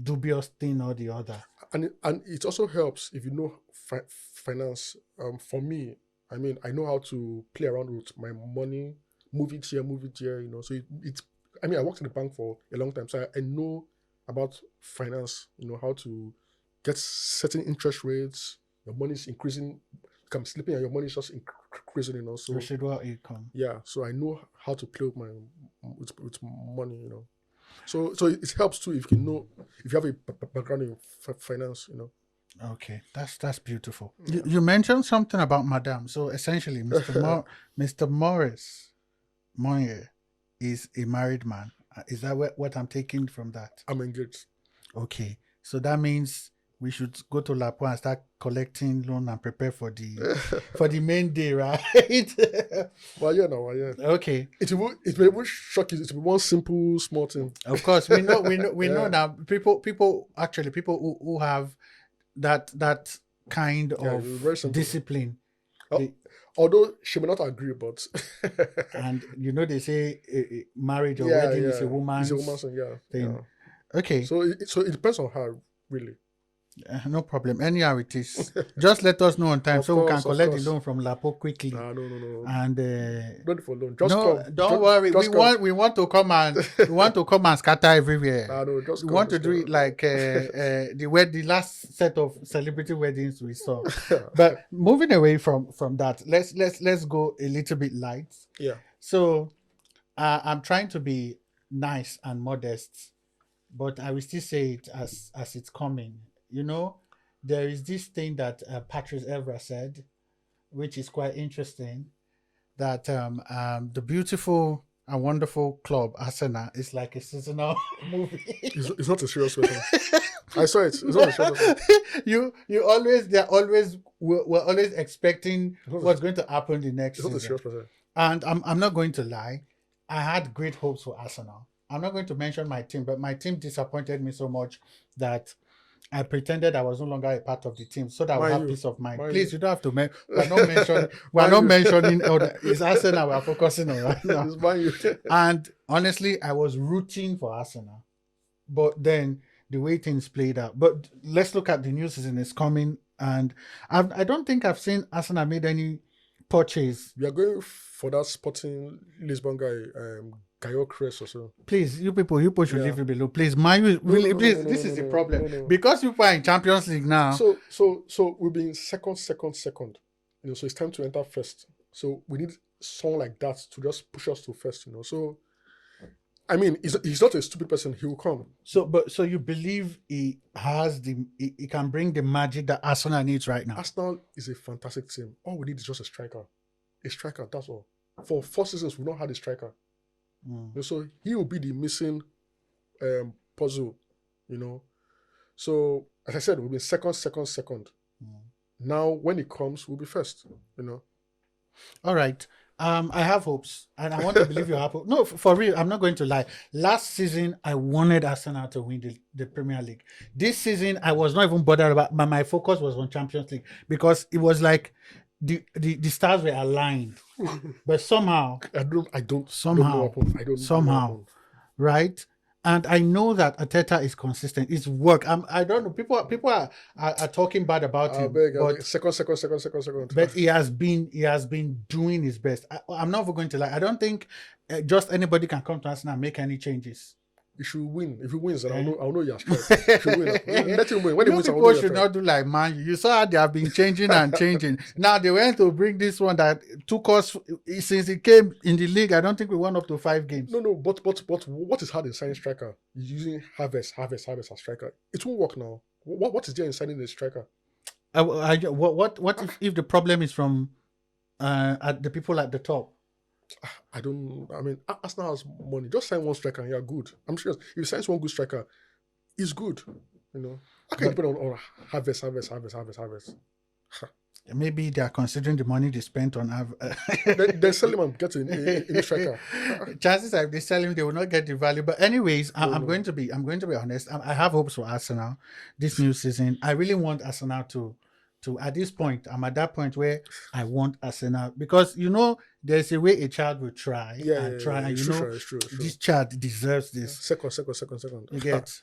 S1: dubious thing or the other.
S2: And it also helps if you know finance. For me, I mean, I know how to play around with my money, move it here. So it's. I mean, I worked in the bank for a long time, so I know about finance. How to get certain interest rates. Your money is increasing. You come sleeping and your money is just increasing. So
S1: Residual income.
S2: yeah, so I know how to play with my with money. So it helps too if you know, if you have a background in finance.
S1: Okay, that's beautiful. You mentioned something about Madame. So essentially, Mr. Morris Monye is a married man. Is that what I'm taking from that?
S2: I'm engaged.
S1: Okay, so that means we should go to Lapo and start collecting loan and prepare for the main day, right?
S2: Well, yeah, no, yeah.
S1: Okay.
S2: It will even shock you. It will be one simple small thing.
S1: Of course, we know now. People who have that kind of
S2: very simple.
S1: discipline.
S2: Although she may not agree, but
S1: and they say marriage or wedding is a woman's
S2: thing.
S1: Yeah. Okay.
S2: So it depends on her, really.
S1: No problem. Anyhow it is. Just let us know on time so we can collect the loan from Lapo quickly.
S2: No.
S1: And
S2: ready for loan. Just come.
S1: Don't worry. We want to come and scatter everywhere.
S2: No, just
S1: we
S2: come,
S1: want to do it like the last set of celebrity weddings we saw.
S2: Yeah.
S1: But moving away from that, let's go a little bit light.
S2: Yeah.
S1: So I'm trying to be nice and modest, but I will still say it as it's coming. There is this thing that Patrice Evra said, which is quite interesting, that the beautiful and wonderful club Arsenal is like a seasonal movie.
S2: It's not a serious weapon. I saw it. It's not a serious weapon.
S1: We're always expecting what's going to happen the next season.
S2: It's not a serious weapon.
S1: And I'm not going to lie, I had great hopes for Arsenal. I'm not going to mention my team, but my team disappointed me so much that I pretended I was no longer a part of the team so that I would have peace of mind. Please, you don't have to we're not mentioning it's Arsenal we're focusing on right now. And honestly, I was rooting for Arsenal. But then the way things played out. But let's look at the new season is coming, and I don't think I've seen Arsenal made any purchase.
S2: We are going for that Sporting Lisbon guy, Gaio Chris or so.
S1: Please, you people should leave it below. Please, please, this is the problem.
S2: No.
S1: Because people are in Champions League now.
S2: So we'll be in second. So it's time to enter first. So we need someone like that to just push us to first. So I mean, he's not a stupid person. He will come.
S1: So you believe he can bring the magic that Arsenal needs right now?
S2: Arsenal is a fantastic team. All we need is just a striker. A striker, that's all. For 4 seasons, we've not had a striker. So he will be the missing puzzle, So as I said, we'll be second. Now when it comes, we'll be first,
S1: All right. I have hopes, and I want to believe you have hope. No, for real, I'm not going to lie. Last season, I wanted Arsenal to win the Premier League. This season, I was not even bothered about, but my focus was on Champions League because it was like the stars were aligned. But somehow,
S2: I don't know.
S1: Right? And I know that Arteta is consistent. It's work. I don't know. People are talking bad about him.
S2: But second.
S1: But he has been doing his best. I'm not going to lie. I don't think just anybody can come to us and make any changes.
S2: He should win. If he wins, then I'll know you're strike. He should win. Let him win. When he wins, I'll know
S1: people
S2: you're
S1: should
S2: strike.
S1: not do like man. You saw how they have been changing and changing. Now they went to bring this one that took us since it came in the league. I don't think we won up to 5 games.
S2: No, but what is hard in signing striker? Using harvest as striker. It won't work now. What is there in signing a striker?
S1: What if the problem is from at the people at the top?
S2: I mean, Arsenal has money. Just sign one striker and you're good. I'm sure if you sign one good striker, it's good. You know, I can depend on harvest.
S1: Maybe they are considering the money they spent on.
S2: They sell him and get a new striker.
S1: Chances are, if they sell him, they will not get the value. But anyways, I'm going to be honest. I have hopes for Arsenal this new season. I really want Arsenal to at this point. I'm at that point where I want Arsenal because there's a way a child will try and try.
S2: It's true.
S1: This child deserves this.
S2: Second.
S1: You get.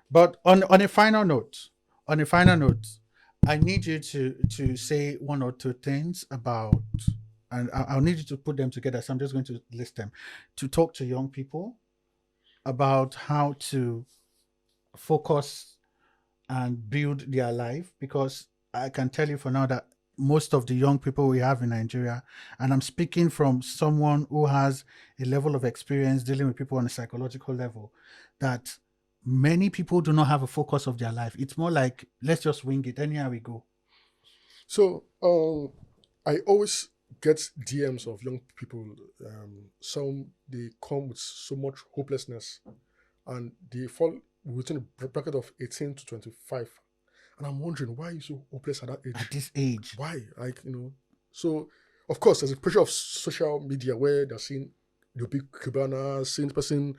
S1: But on a final note, I need you to say one or two things about, and I'll need you to put them together. So I'm just going to list them. To talk to young people about how to focus and build their life, because I can tell you for now that most of the young people we have in Nigeria, and I'm speaking from someone who has a level of experience dealing with people on a psychological level, that many people do not have a focus of their life. It's more like, let's just wing it anyhow we go.
S2: So I always get DMs of young people. Some they come with so much hopelessness, and they fall within a bracket of 18 to 25. And I'm wondering, why are you so hopeless at that age?
S1: At this age.
S2: Why? So of course there's a pressure of social media where they're seeing the big Cubana, seeing the person,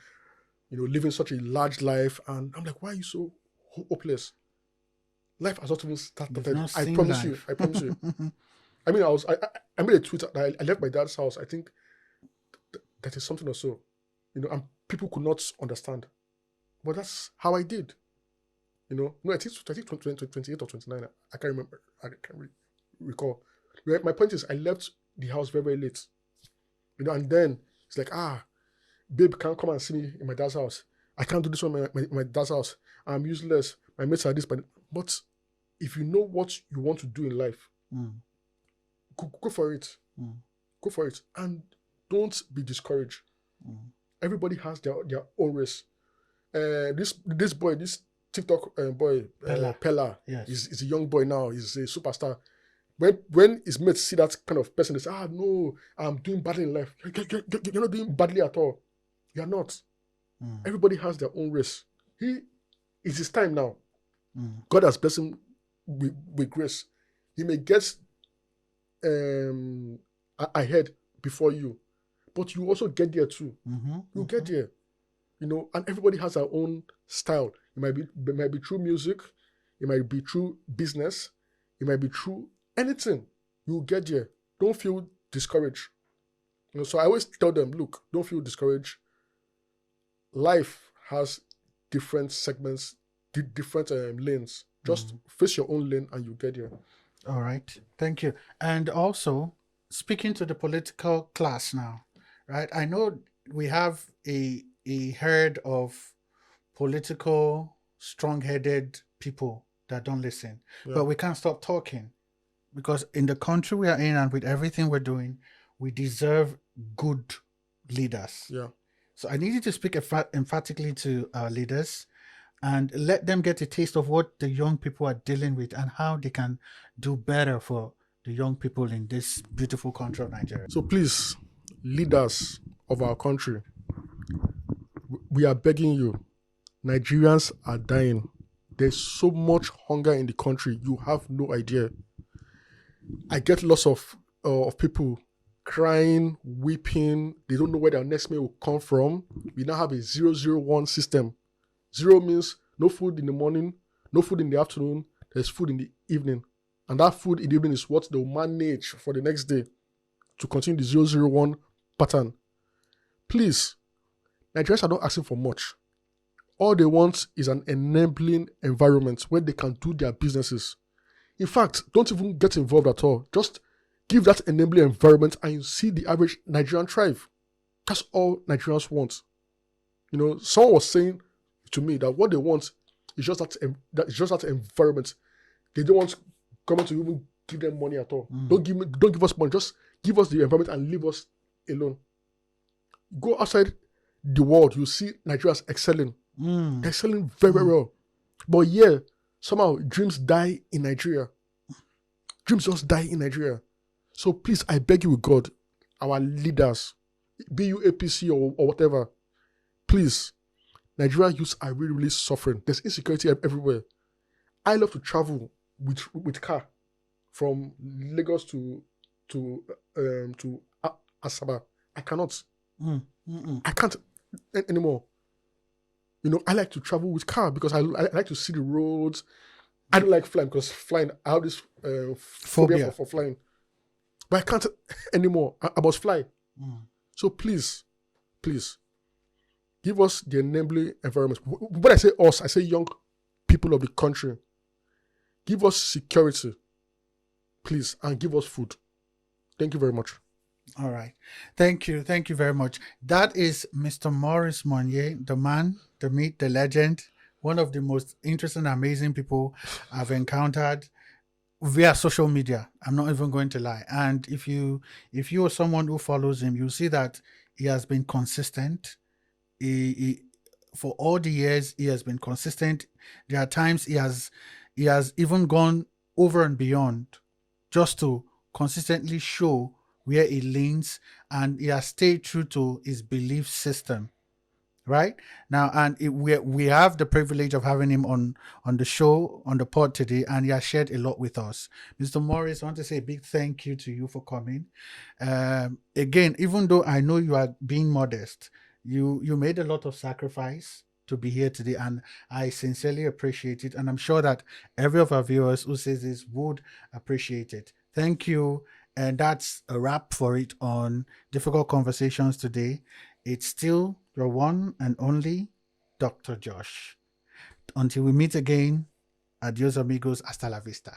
S2: living such a large life. And I'm like, why are you so hopeless? Life has not even started. I promise you. I mean, I made a tweet that I left my dad's house. I think that is something or so, and people could not understand. But that's how I did. No, I think 28 or 29. I can't remember. I can't recall. My point is, I left the house very, very late. And then it's like, babe can't come and see me in my dad's house. I can't do this one in my dad's house. I'm useless. My mates are this, but if you know what you want to do in life, go for it. Go for it. And don't be discouraged. Everybody has their own race. This boy, this TikTok boy, Pella,
S1: yes.
S2: is a young boy now. He's a superstar. When his mates see that kind of person, they say, no, I'm doing badly in life. You're not doing badly at all. You're not. Everybody has their own race. It's his time now. God has blessed him with grace. He may get ahead before you, but you also get there too. You get there. And everybody has their own style. It might be through music, it might be through business, it might be through anything. You get there. Don't feel discouraged. So I always tell them, look, don't feel discouraged. Life has different segments, different lanes. Just face your own lane and you get there.
S1: All right. Thank you. And also, speaking to the political class now, right? I know we have a herd of political, strong-headed people that don't listen. Yeah. But we can't stop talking, because in the country we are in and with everything we're doing, we deserve good leaders.
S2: Yeah.
S1: So I need you to speak emphatically to our leaders and let them get a taste of what the young people are dealing with and how they can do better for the young people in this beautiful country of Nigeria.
S2: So please, leaders of our country, we are begging you. Nigerians are dying. There's so much hunger in the country. You have no idea. I get lots of people crying, weeping. They don't know where their next meal will come from. We now have a 001 system. 0 means no food in the morning, no food in the afternoon. There's food in the evening. And that food in the evening is what they'll manage for the next day to continue the 001 pattern. Please, Nigerians are not asking for much. All they want is an enabling environment where they can do their businesses. In fact, don't even get involved at all. Just give that enabling environment and you see the average Nigerian thrive. That's all Nigerians want. Someone was saying to me that what they want is just that environment. They don't want government to even give them money at all.
S1: Mm.
S2: Don't give us money. Just give us the environment and leave us alone. Go outside the world, you see Nigerians excelling. They're excelling very, very well. But yeah, somehow dreams die in Nigeria. Dreams just die in Nigeria. So please, I beg you with God, our leaders, be you APC or whatever, please, Nigerian youths are really, really suffering. There's insecurity everywhere. I love to travel with car from Lagos to Asaba. I cannot. I can't anymore. I like to travel with car because I like to see the roads. I don't like flying because flying, I have this phobia for flying. But I can't anymore. I must fly. So please, give us the enabling environment. When I say us, I say young people of the country. Give us security, please, and give us food. Thank you very much.
S1: All right. Thank you. Thank you very much. That is Mr. Morris Monye, the man, the myth, the legend, one of the most interesting, amazing people I've encountered via social media. I'm not even going to lie. And if you are someone who follows him, you see that he has been consistent. He for all the years he has been consistent. There are times he has even gone over and beyond just to consistently show where he leans, and he has stayed true to his belief system. Right now, and we have the privilege of having him on the show, on the pod today, and he has shared a lot with us. Mr. Morris, I want to say a big thank you to you for coming. Again, even though I know you are being modest, you made a lot of sacrifice to be here today, and I sincerely appreciate it, and I'm sure that every of our viewers who says this would appreciate it. Thank you. And that's a wrap for it on Difficult Conversations today. It's still your one and only Dr. Josh. Until we meet again, adios amigos, hasta la vista.